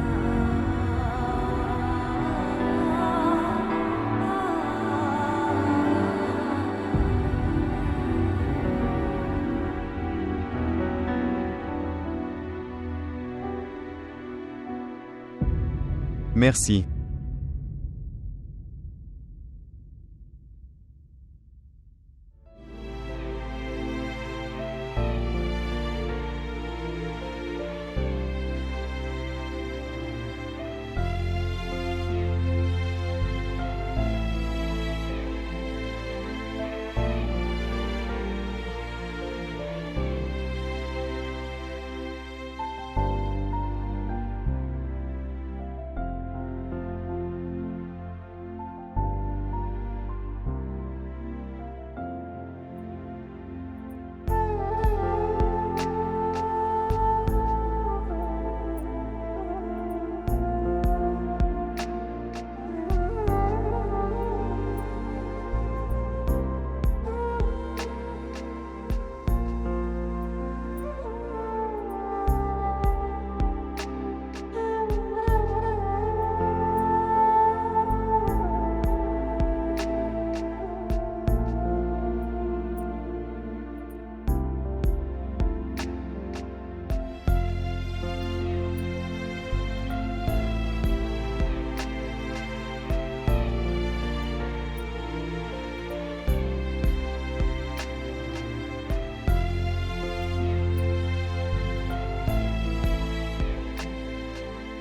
S2: Merci.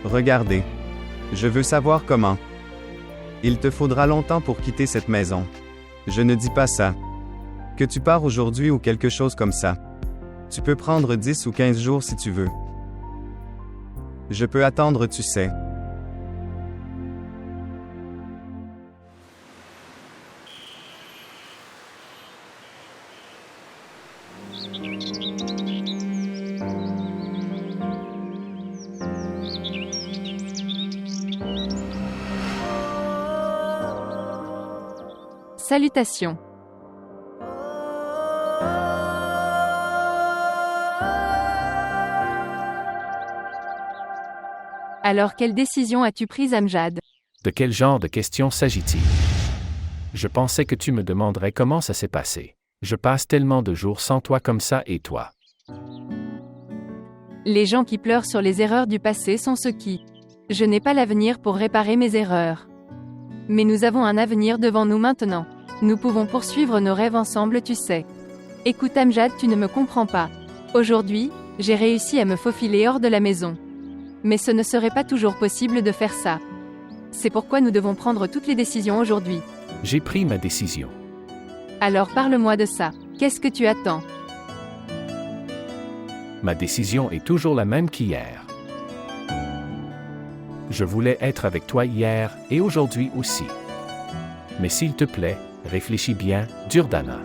S2: Regardez. Je veux savoir comment. Il te faudra longtemps pour quitter cette maison. Je ne dis pas ça. Que tu pars aujourd'hui ou quelque chose comme ça. Tu peux prendre 10 ou 15 jours si tu veux. Je peux attendre, tu sais.
S3: Salutations. Alors quelle décision as-tu prise, Amjad?
S8: De quel genre de questions s'agit-il? Je pensais que tu me demanderais comment ça s'est passé. Je passe tellement de jours sans toi comme ça et toi.
S3: Les gens qui pleurent sur les erreurs du passé sont ceux qui... Je n'ai pas l'avenir pour réparer mes erreurs. Mais nous avons un avenir devant nous maintenant. Nous pouvons poursuivre nos rêves ensemble, tu sais. Écoute Amjad, tu ne me comprends pas. Aujourd'hui, j'ai réussi à me faufiler hors de la maison. Mais ce ne serait pas toujours possible de faire ça. C'est pourquoi nous devons prendre toutes les décisions aujourd'hui.
S8: J'ai pris ma décision.
S3: Alors parle-moi de ça. Qu'est-ce que tu attends?
S8: Ma décision est toujours la même qu'hier. Je voulais être avec toi hier et aujourd'hui aussi. Mais s'il te plaît, réfléchis bien, Durdana.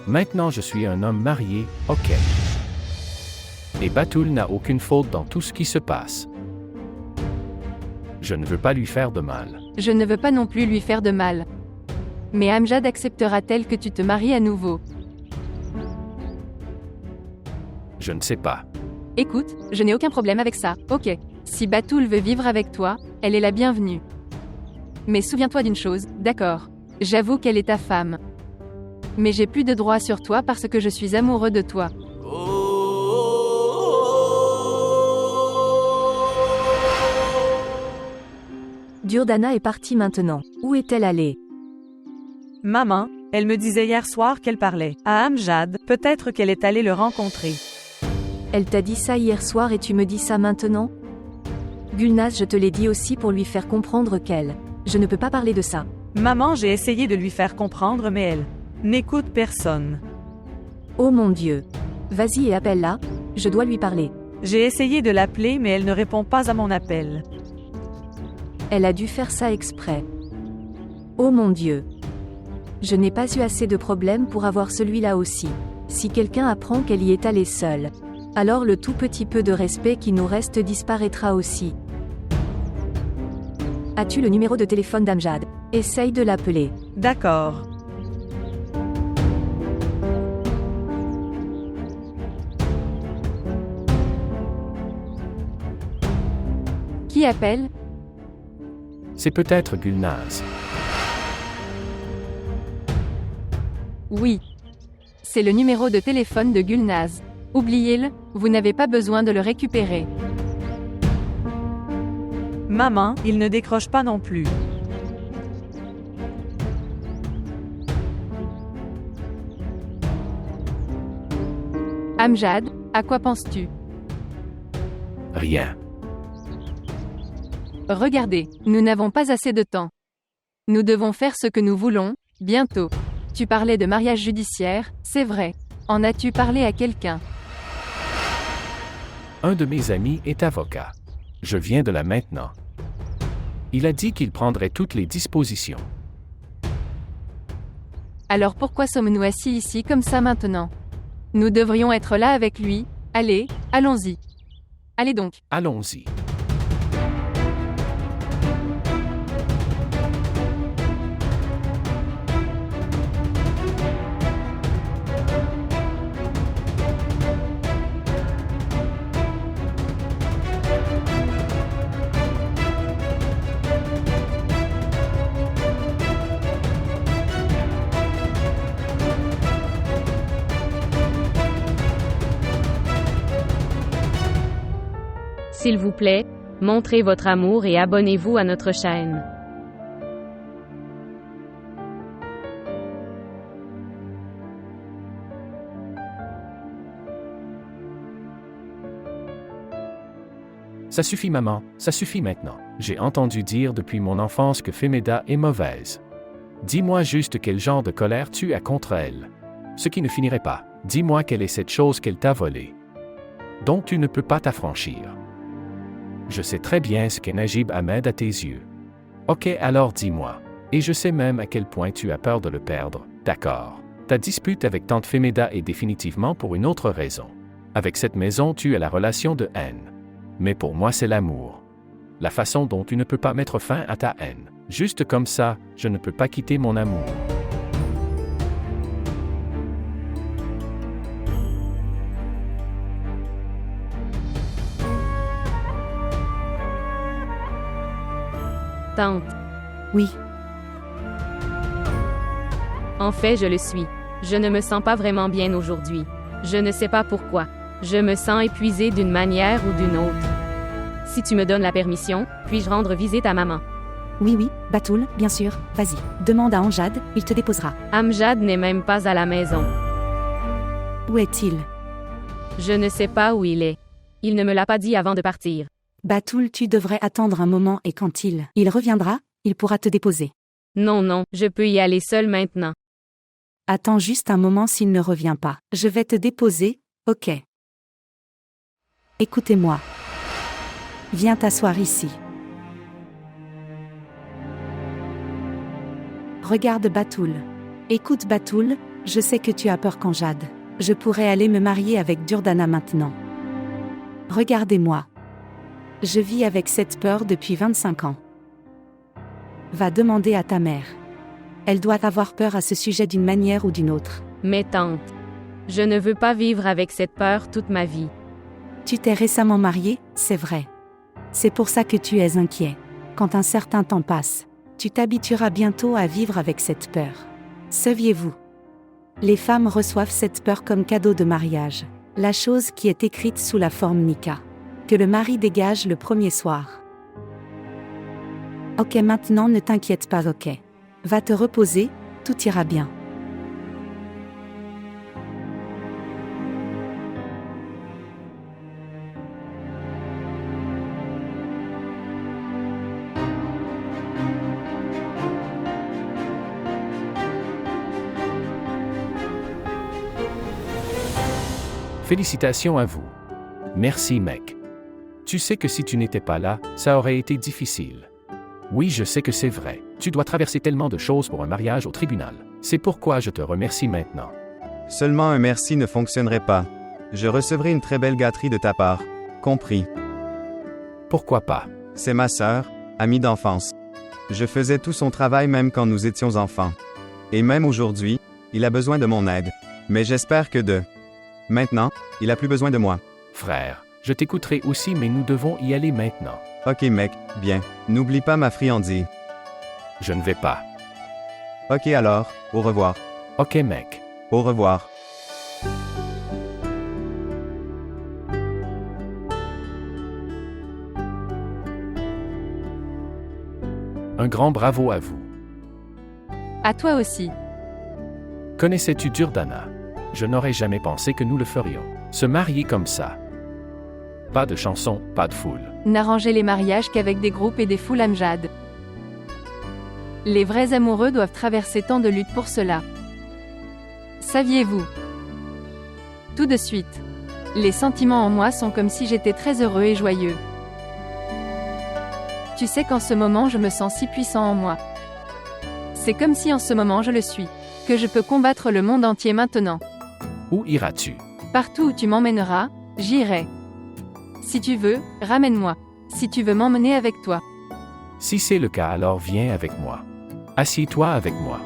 S8: Maintenant je suis un homme marié, ok. Et Batul n'a aucune faute dans tout ce qui se passe. Je ne veux pas lui faire de mal.
S3: Je ne veux pas non plus lui faire de mal. Mais Amjad acceptera-t-elle que tu te maries à nouveau?
S8: Je ne sais pas.
S3: Écoute, je n'ai aucun problème avec ça, ok. Si Batul veut vivre avec toi, elle est la bienvenue. Mais souviens-toi d'une chose, d'accord. J'avoue qu'elle est ta femme. Mais j'ai plus de droit sur toi parce que je suis amoureux de toi.
S5: Durdana est partie maintenant. Où est-elle allée?
S4: Maman, elle me disait hier soir qu'elle parlait à Amjad, peut-être qu'elle est allée le rencontrer.
S5: Elle t'a dit ça hier soir et tu me dis ça maintenant? Gulnaz, je te l'ai dit aussi pour lui faire comprendre qu'elle. Je ne peux pas parler de ça.
S4: Maman, j'ai essayé de lui faire comprendre mais elle n'écoute personne.
S5: Oh mon Dieu. Vas-y et appelle-la, je dois lui parler.
S4: J'ai essayé de l'appeler mais elle ne répond pas à mon appel.
S5: Elle a dû faire ça exprès. Oh mon Dieu. Je n'ai pas eu assez de problèmes pour avoir celui-là aussi. Si quelqu'un apprend qu'elle y est allée seule, alors le tout petit peu de respect qui nous reste disparaîtra aussi. As-tu le numéro de téléphone d'Amjad? Essaye de l'appeler.
S4: D'accord.
S3: Qui appelle?
S8: C'est peut-être Gulnaz.
S3: Oui. C'est le numéro de téléphone de Gulnaz. Oubliez-le, vous n'avez pas besoin de le récupérer.
S4: Maman, il ne décroche pas non plus.
S3: Amjad, à quoi penses-tu?
S8: Rien.
S3: Regardez, nous n'avons pas assez de temps. Nous devons faire ce que nous voulons, bientôt. Tu parlais de mariage judiciaire, c'est vrai. En as-tu parlé à quelqu'un?
S8: Un de mes amis est avocat. Je viens de là maintenant. Il a dit qu'il prendrait toutes les dispositions.
S3: Alors pourquoi sommes-nous assis ici comme ça maintenant? Nous devrions être là avec lui. Allez, allons-y. Allez donc.
S8: Allons-y.
S6: S'il vous plaît, montrez votre amour et abonnez-vous à notre chaîne.
S8: Ça suffit maman, ça suffit maintenant. J'ai entendu dire depuis mon enfance que Femeda est mauvaise. Dis-moi juste quel genre de colère tu as contre elle. Ce qui ne finirait pas. Dis-moi quelle est cette chose qu'elle t'a volée. Donc tu ne peux pas t'affranchir. Je sais très bien ce qu'est Najib Ahmed à tes yeux. Ok, alors dis-moi. Et je sais même à quel point tu as peur de le perdre, d'accord. Ta dispute avec tante Femeda est définitivement pour une autre raison. Avec cette maison, tu as la relation de haine. Mais pour moi, c'est l'amour. La façon dont tu ne peux pas mettre fin à ta haine. Juste comme ça, je ne peux pas quitter mon amour.
S6: Tante.
S7: Oui,
S6: En fait, je le suis. Je ne me sens pas vraiment bien aujourd'hui. Je ne sais pas pourquoi. Je me sens épuisée d'une manière ou d'une autre. Si tu me donnes la permission, puis-je rendre visite à maman?
S7: oui, Batul, bien sûr, vas-y. Demande à Amjad, il te déposera.
S6: Amjad n'est même pas à la maison.
S7: Où est-il?
S6: Je ne sais pas où il est. Il ne me l'a pas dit avant de partir.
S7: Batoul, tu devrais attendre un moment et quand il reviendra, il pourra te déposer.
S6: Non, non, je peux y aller seule maintenant.
S7: Attends juste un moment s'il ne revient pas. Je vais te déposer, ok. Écoutez-moi. Viens t'asseoir ici. Regarde Batoul. Écoute Batoul, je sais que tu as peur quand Jade. Je pourrais aller me marier avec Durdana maintenant. Regardez-moi. Je vis avec cette peur depuis 25 ans. Va demander à ta mère. Elle doit avoir peur à ce sujet d'une manière ou d'une autre.
S6: Mais tante, je ne veux pas vivre avec cette peur toute ma vie.
S7: Tu t'es récemment marié, c'est vrai. C'est pour ça que tu es inquiet. Quand un certain temps passe, tu t'habitueras bientôt à vivre avec cette peur. Saviez-vous? Les femmes reçoivent cette peur comme cadeau de mariage. La chose qui est écrite sous la forme Nika. Que le mari dégage le premier soir. Ok, maintenant ne t'inquiète pas, ok. Va te reposer, tout ira bien.
S8: Félicitations à vous. Merci, mec. Tu sais que si tu n'étais pas là, ça aurait été difficile. Oui, je sais que c'est vrai. Tu dois traverser tellement de choses pour un mariage au tribunal. C'est pourquoi je te remercie maintenant.
S2: Seulement un merci ne fonctionnerait pas. Je recevrai une très belle gâterie de ta part. Compris.
S8: Pourquoi pas?
S2: C'est ma sœur, amie d'enfance. Je faisais tout son travail même quand nous étions enfants. Et même aujourd'hui, il a besoin de mon aide. Mais j'espère que Maintenant, il a plus besoin de moi.
S8: Frère, je t'écouterai aussi, mais nous devons y aller maintenant.
S2: Ok mec, bien. N'oublie pas ma friandise.
S8: Je ne vais pas.
S2: Ok alors, au revoir.
S8: Ok, mec.
S2: Au revoir.
S8: Un grand bravo à vous.
S3: À toi aussi.
S8: Connaissais-tu Durdana? Je n'aurais jamais pensé que nous le ferions. Se marier comme ça. Pas de chansons, pas de foule.
S3: N'arranger les mariages qu'avec des groupes et des foules Amjad. Les vrais amoureux doivent traverser tant de luttes pour cela. Saviez-vous? Tout de suite. Les sentiments en moi sont comme si j'étais très heureux et joyeux. Tu sais qu'en ce moment je me sens si puissant en moi. C'est comme si en ce moment je le suis. Que je peux combattre le monde entier maintenant.
S8: Où iras-tu?
S3: Partout où tu m'emmèneras, j'irai. Si tu veux, ramène-moi. Si tu veux m'emmener avec toi.
S8: Si c'est le cas, alors viens avec moi. Assieds-toi avec moi.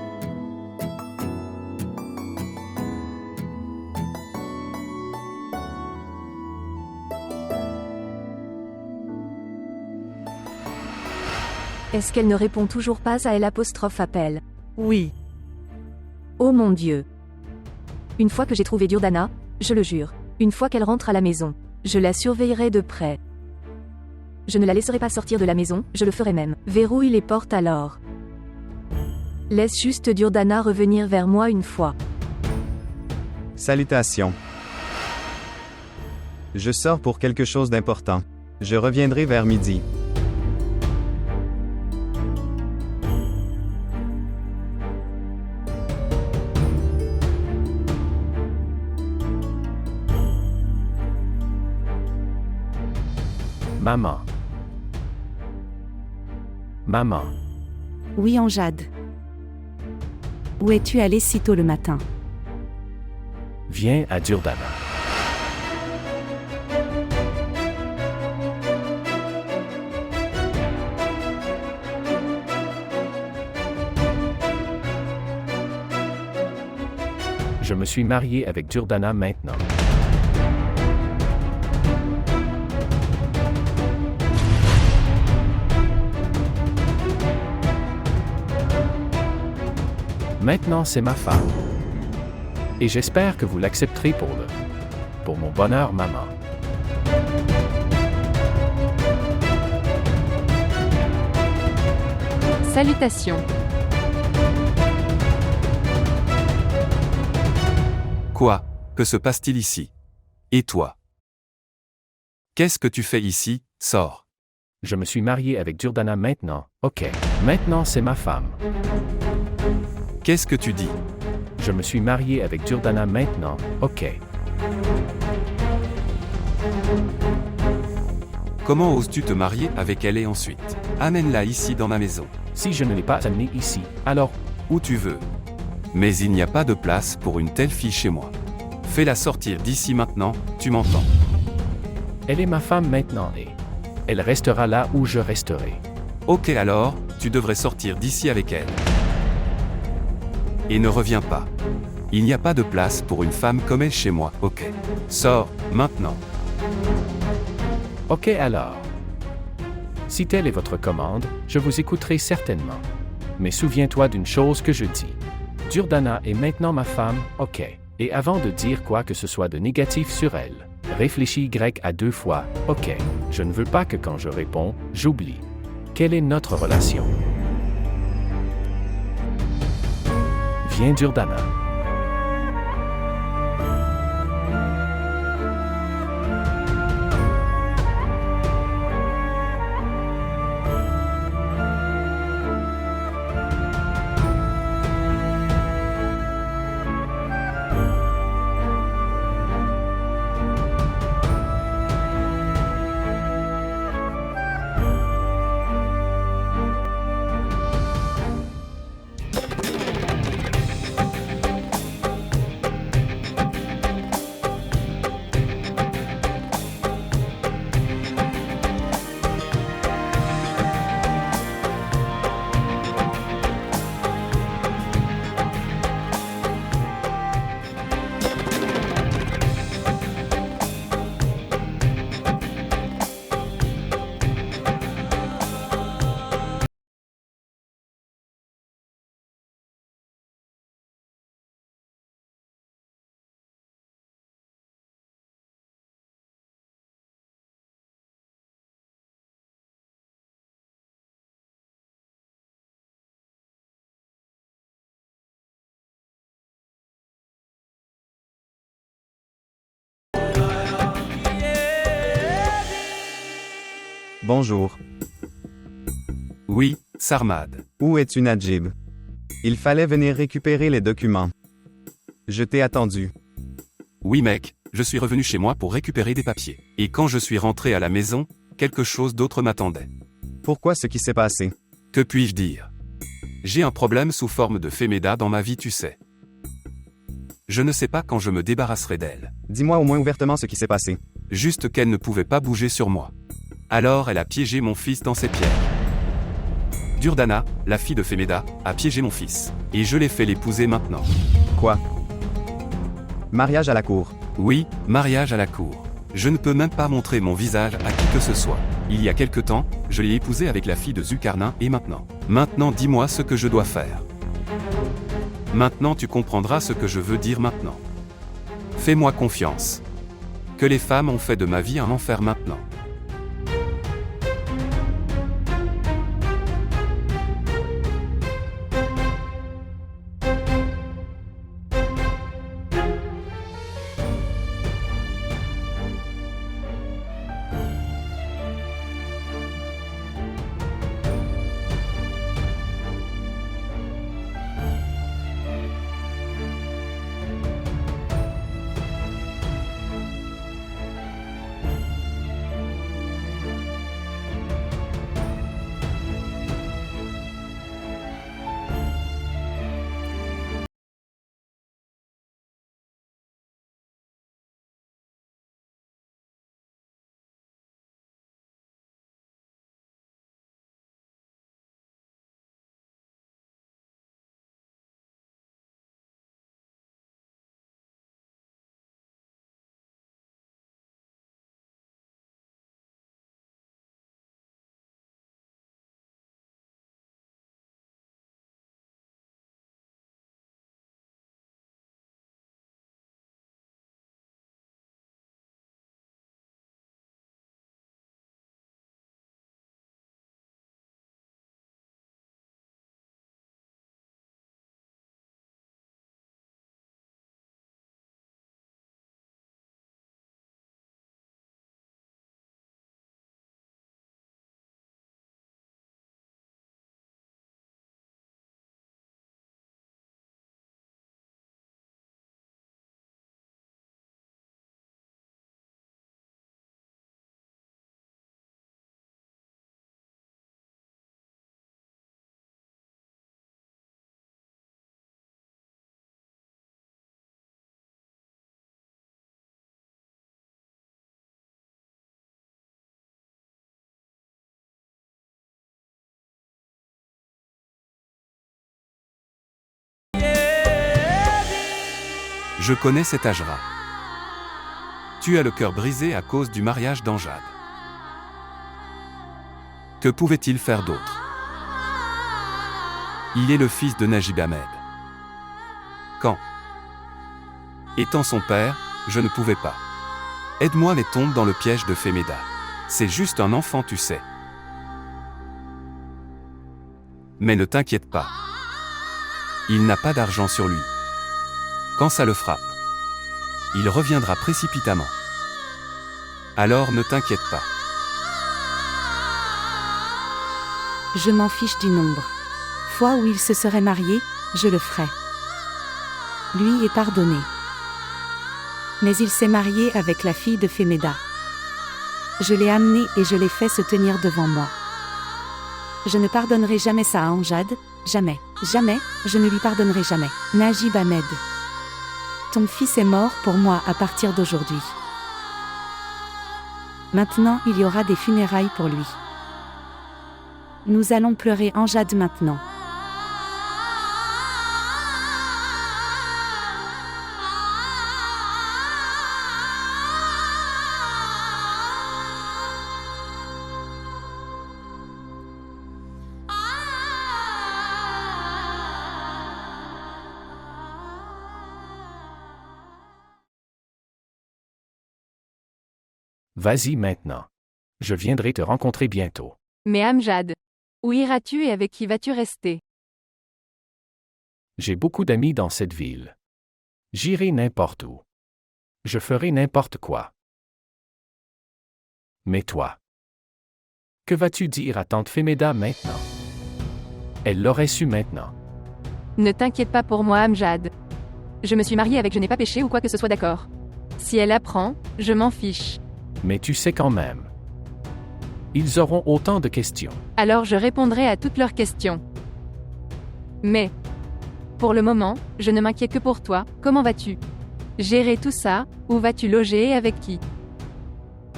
S5: Est-ce qu'elle ne répond toujours pas à l'appel?
S4: Oui.
S5: Oh mon Dieu. Une fois que j'ai trouvé Durdana, je le jure, une fois qu'elle rentre à la maison, je la surveillerai de près. Je ne la laisserai pas sortir de la maison, je le ferai même. Verrouille les portes alors. Laisse juste Durdana revenir vers moi une fois.
S2: Salutations. Je sors pour quelque chose d'important. Je reviendrai vers midi.
S8: Maman. Maman.
S7: Oui, Anjad. Où es-tu allé si tôt le matin?
S8: Viens à Durdana. Je me suis marié avec Durdana maintenant. Maintenant, c'est ma femme. Et j'espère que vous l'accepterez pour mon bonheur, maman.
S3: Salutations.
S1: Quoi? Que se passe-t-il ici? Et toi? Qu'est-ce que tu fais ici? Sors.
S8: Je me suis marié avec Durdana maintenant, ok. Maintenant c'est ma femme.
S1: Qu'est-ce que tu dis?
S8: Je me suis marié avec Durdana maintenant, ok.
S1: Comment oses-tu te marier avec elle et ensuite? Amène-la ici dans ma maison.
S8: Si je ne l'ai pas amenée ici, alors
S1: Où tu veux. Mais il n'y a pas de place pour une telle fille chez moi. Fais-la sortir d'ici maintenant, tu m'entends?
S8: elle est ma femme maintenant et elle restera là où je resterai.
S1: Ok alors, tu devrais sortir d'ici avec elle. Et ne reviens pas. Il n'y a pas de place pour une femme comme elle chez moi, ok? Sors, maintenant.
S8: Ok alors. Si telle est votre commande, je vous écouterai certainement. Mais souviens-toi d'une chose que je dis. Durdana est maintenant ma femme, ok. Et avant de dire quoi que ce soit de négatif sur elle, réfléchis grec à 2 fois, ok. Je ne veux pas que quand je réponds, j'oublie. Quelle est notre relation? Viens Durdana.
S2: Bonjour.
S1: Oui, Sarmad.
S2: Où es-tu, Najib? Il fallait venir récupérer les documents. Je t'ai attendu.
S1: Oui mec, je suis revenu chez moi pour récupérer des papiers. Et quand je suis rentré à la maison, quelque chose d'autre m'attendait.
S2: Pourquoi ce qui s'est passé?
S1: Que puis-je dire? J'ai un problème sous forme de Femeda dans ma vie, tu sais. Je ne sais pas quand je me débarrasserai d'elle.
S2: Dis-moi au moins ouvertement ce qui s'est passé.
S1: Juste qu'elle ne pouvait pas bouger sur moi. Alors elle a piégé mon fils dans ses pièges. Durdana, la fille de Femeda, a piégé mon fils. Et je l'ai fait l'épouser maintenant.
S2: Quoi? Mariage à la cour.
S1: Oui, mariage à la cour. Je ne peux même pas montrer mon visage à qui que ce soit. Il y a quelque temps, je l'ai épousée avec la fille de Zulkarnain et maintenant. Maintenant dis-moi ce que je dois faire. Maintenant tu comprendras ce que je veux dire maintenant. Fais-moi confiance. Que les femmes ont fait de ma vie un enfer maintenant. Je connais cet Ajra. Tu as le cœur brisé à cause du mariage d'Amjad. Que pouvait-il faire d'autre? Il est le fils de Najib Ahmed. Quand, étant son père, je ne pouvais pas. Aide-moi, les tombe dans le piège de Femeda. C'est juste un enfant, tu sais. Mais ne t'inquiète pas. Il n'a pas d'argent sur lui. Quand ça le frappe, il reviendra précipitamment. Alors ne t'inquiète pas.
S7: Je m'en fiche du nombre. Fois où il se serait marié, je le ferai. Lui est pardonné. Mais il s'est marié avec la fille de Femeda. Je l'ai amené et je l'ai fait se tenir devant moi. Je ne pardonnerai jamais ça à Amjad, jamais, jamais, je ne lui pardonnerai jamais. Najib Ahmed. Ton fils est mort pour moi à partir d'aujourd'hui. Maintenant il y aura des funérailles pour lui. Nous allons pleurer Amjad maintenant.
S8: Vas-y maintenant. Je viendrai te rencontrer bientôt.
S3: Mais Amjad, où iras-tu et avec qui vas-tu rester?
S8: J'ai beaucoup d'amis dans cette ville. J'irai n'importe où. Je ferai n'importe quoi. Mais toi, que vas-tu dire à tante Femeda maintenant? Elle l'aurait su maintenant.
S3: Ne t'inquiète pas pour moi, Amjad. Je me suis mariée avec je n'ai pas péché ou quoi que ce soit, d'accord? Si elle apprend, je m'en fiche.
S8: Mais tu sais quand même. Ils auront autant de questions.
S3: Alors je répondrai à toutes leurs questions. Mais, pour le moment, je ne m'inquiète que pour toi. Comment vas-tu? Gérer tout ça? Où vas-tu loger et avec qui?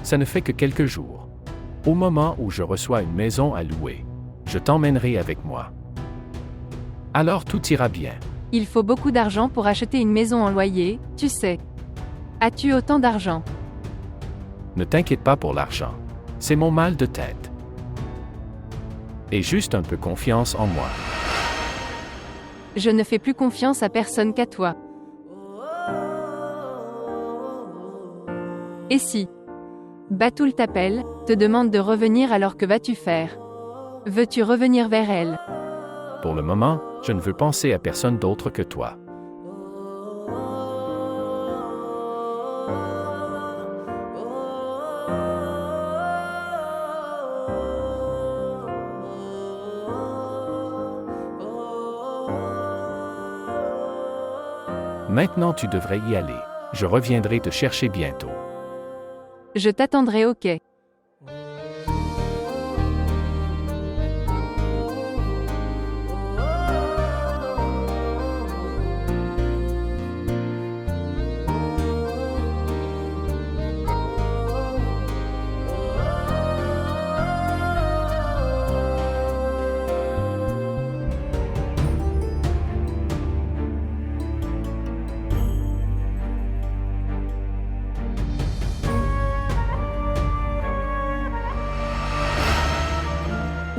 S8: Ça ne fait que quelques jours. Au moment où je reçois une maison à louer, je t'emmènerai avec moi. Alors tout ira bien.
S3: Il faut beaucoup d'argent pour acheter une maison en loyer, tu sais. As-tu autant d'argent?
S8: Ne t'inquiète pas pour l'argent. C'est mon mal de tête. Aie juste un peu confiance en moi.
S3: Je ne fais plus confiance à personne qu'à toi. Et si Batoul t'appelle, te demande de revenir, alors que vas-tu faire? Veux-tu revenir vers elle?
S8: Pour le moment, je ne veux penser à personne d'autre que toi. Maintenant tu devrais y aller. Je reviendrai te chercher bientôt.
S3: Je t'attendrai au quai.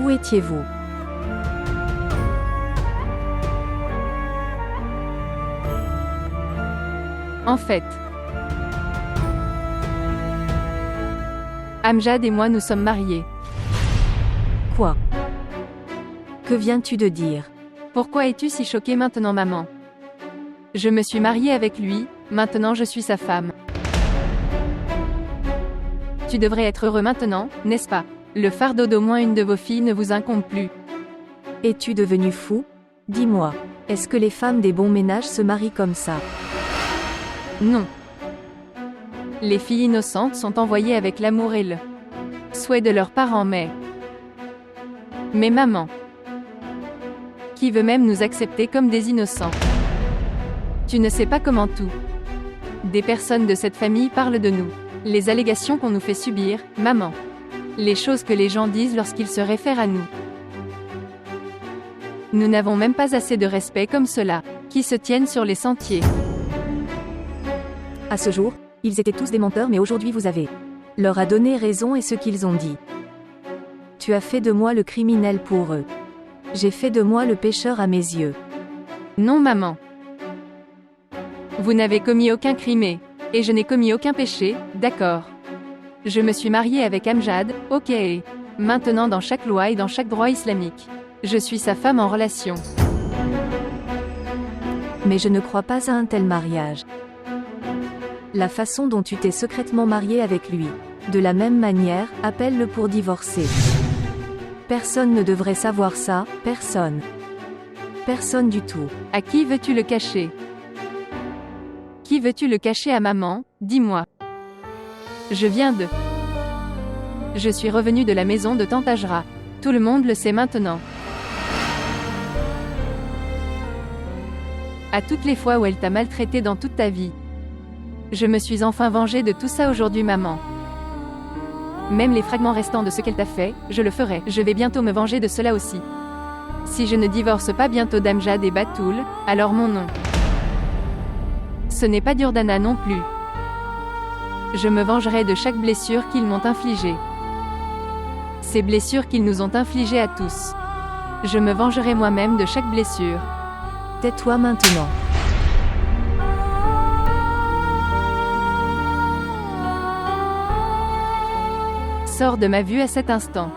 S5: Où étiez-vous?
S3: En fait, Amjad et moi nous sommes mariés.
S5: Quoi? Que viens-tu de dire?
S3: Pourquoi es-tu si choquée maintenant, maman? Je me suis mariée avec lui, maintenant je suis sa femme. Tu devrais être heureux maintenant, n'est-ce pas? Le fardeau d'au moins une de vos filles ne vous incombe plus.
S5: Es-tu devenu fou? Dis-moi, est-ce que les femmes des bons ménages se marient comme ça?
S3: Non. Les filles innocentes sont envoyées avec l'amour et le souhait de leurs parents, mais maman, qui veut même nous accepter comme des innocents. Tu ne sais pas comment tout des personnes de cette famille parlent de nous. Les allégations qu'on nous fait subir, maman. Les choses que les gens disent lorsqu'ils se réfèrent à nous. Nous n'avons même pas assez de respect comme ceux-là, qui se tiennent sur les sentiers.
S5: À ce jour, ils étaient tous des menteurs, mais aujourd'hui vous avez leur a donné raison et ce qu'ils ont dit. Tu as fait de moi le criminel pour eux. J'ai fait de moi le pécheur à mes yeux.
S3: Non, maman. Vous n'avez commis aucun crime et je n'ai commis aucun péché, d'accord. Je me suis mariée avec Amjad, ok. Maintenant dans chaque loi et dans chaque droit islamique. Je suis sa femme en relation.
S5: Mais je ne crois pas à un tel mariage. La façon dont tu t'es secrètement mariée avec lui. De la même manière, appelle-le pour divorcer. Personne ne devrait savoir ça, personne. Personne du tout.
S3: À qui veux-tu le cacher? Qui veux-tu le cacher à maman? Dis-moi. Je suis revenue de la maison de Tante Ajra. Tout le monde le sait maintenant. À toutes les fois où elle t'a maltraité dans toute ta vie. Je me suis enfin vengée de tout ça aujourd'hui, maman. Même les fragments restants de ce qu'elle t'a fait, je le ferai. Je vais bientôt me venger de cela aussi. Si je ne divorce pas bientôt d'Amjad et Batoul, alors mon nom. Ce n'est pas Durdana non plus. Je me vengerai de chaque blessure qu'ils m'ont infligée. Ces blessures qu'ils nous ont infligées à tous. Je me vengerai moi-même de chaque blessure.
S5: Tais-toi maintenant.
S3: Sors de ma vue à cet instant.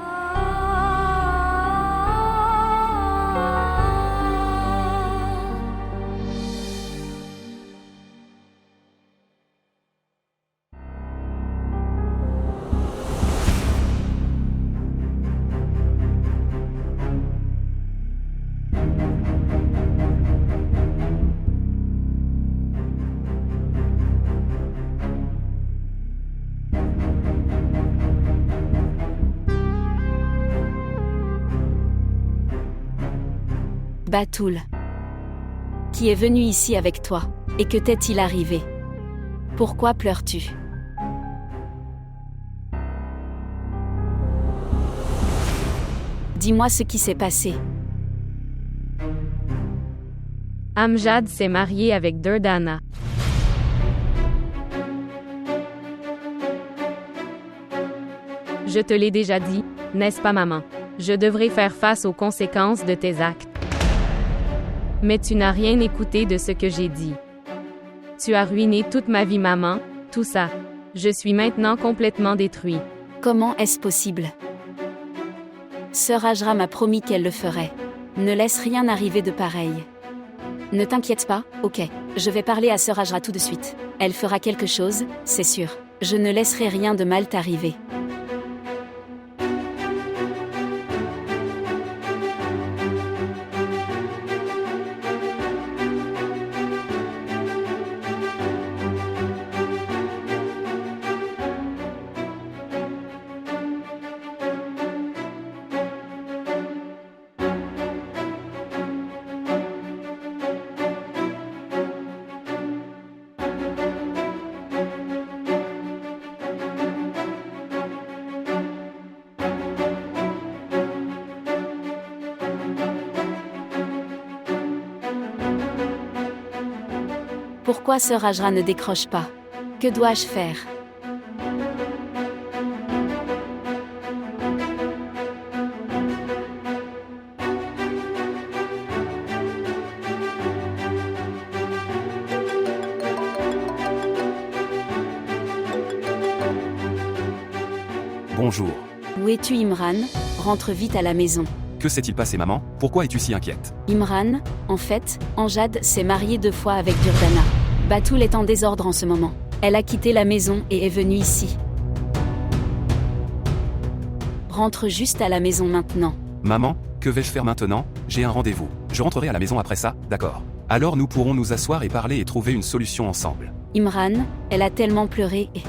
S7: Batoul. Qui est venu ici avec toi, et que t'est-il arrivé? Pourquoi pleures-tu? Dis-moi ce qui s'est passé.
S6: Amjad s'est marié avec Durdana. Je te l'ai déjà dit, n'est-ce pas, maman? Je devrais faire face aux conséquences de tes actes. Mais tu n'as rien écouté de ce que j'ai dit. Tu as ruiné toute ma vie, maman, tout ça. Je suis maintenant complètement détruit.
S7: Comment est-ce possible? Sœur Ajra m'a promis qu'elle le ferait. Ne laisse rien arriver de pareil. Ne t'inquiète pas, ok. Je vais parler à Sœur Ajra tout de suite. Elle fera quelque chose, c'est sûr. Je ne laisserai rien de mal t'arriver. Pourquoi Sœur Ajra ne décroche pas? Que dois-je faire?
S1: Bonjour.
S7: Où es-tu, Imran? Rentre vite à la maison.
S1: Que s'est-il passé, maman? Pourquoi es-tu si inquiète?
S7: Imran, en fait, Amjad s'est marié 2 fois avec Durdana. Batoul est en désordre en ce moment. Elle a quitté la maison et est venue ici. Rentre juste à la maison maintenant.
S1: Maman, que vais-je faire maintenant? J'ai un rendez-vous. Je rentrerai à la maison après ça, d'accord. Alors nous pourrons nous asseoir et parler et trouver une solution ensemble.
S7: Imran, elle a tellement pleuré et...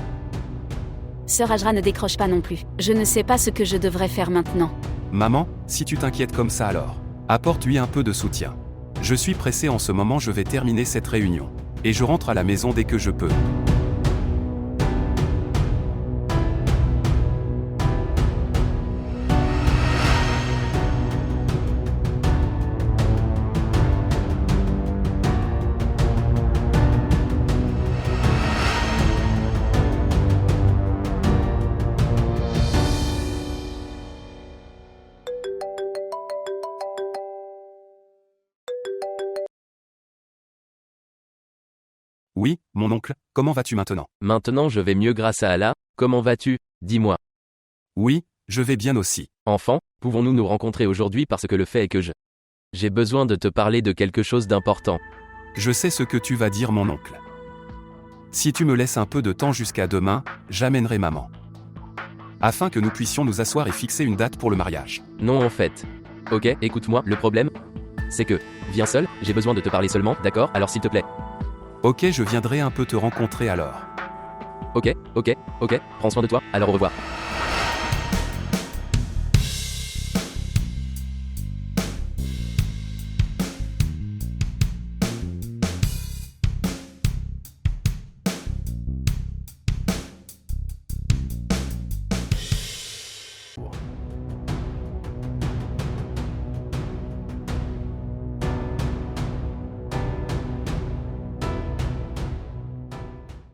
S7: Sœur Ajra ne décroche pas non plus. Je ne sais pas ce que je devrais faire maintenant.
S1: Maman, si tu t'inquiètes comme ça alors, apporte-lui un peu de soutien. Je suis pressé en ce moment, je vais terminer cette réunion. Et je rentre à la maison dès que je peux. Oui, mon oncle, comment vas-tu maintenant?
S9: Maintenant je vais mieux grâce à Allah, comment vas-tu? Dis-moi.
S1: Oui, je vais bien aussi.
S9: Enfant, pouvons-nous nous rencontrer aujourd'hui parce que le fait est que j'ai besoin de te parler de quelque chose d'important.
S1: Je sais ce que tu vas dire, mon oncle. Si tu me laisses un peu de temps jusqu'à demain, j'amènerai maman. Afin que nous puissions nous asseoir et fixer une date pour le mariage.
S9: Non en fait. Ok, écoute-moi, le problème, c'est que, viens seul, j'ai besoin de te parler seulement, d'accord? Alors s'il te plaît.
S1: Ok, je viendrai un peu te rencontrer alors.
S9: Ok, prends soin de toi, alors au revoir.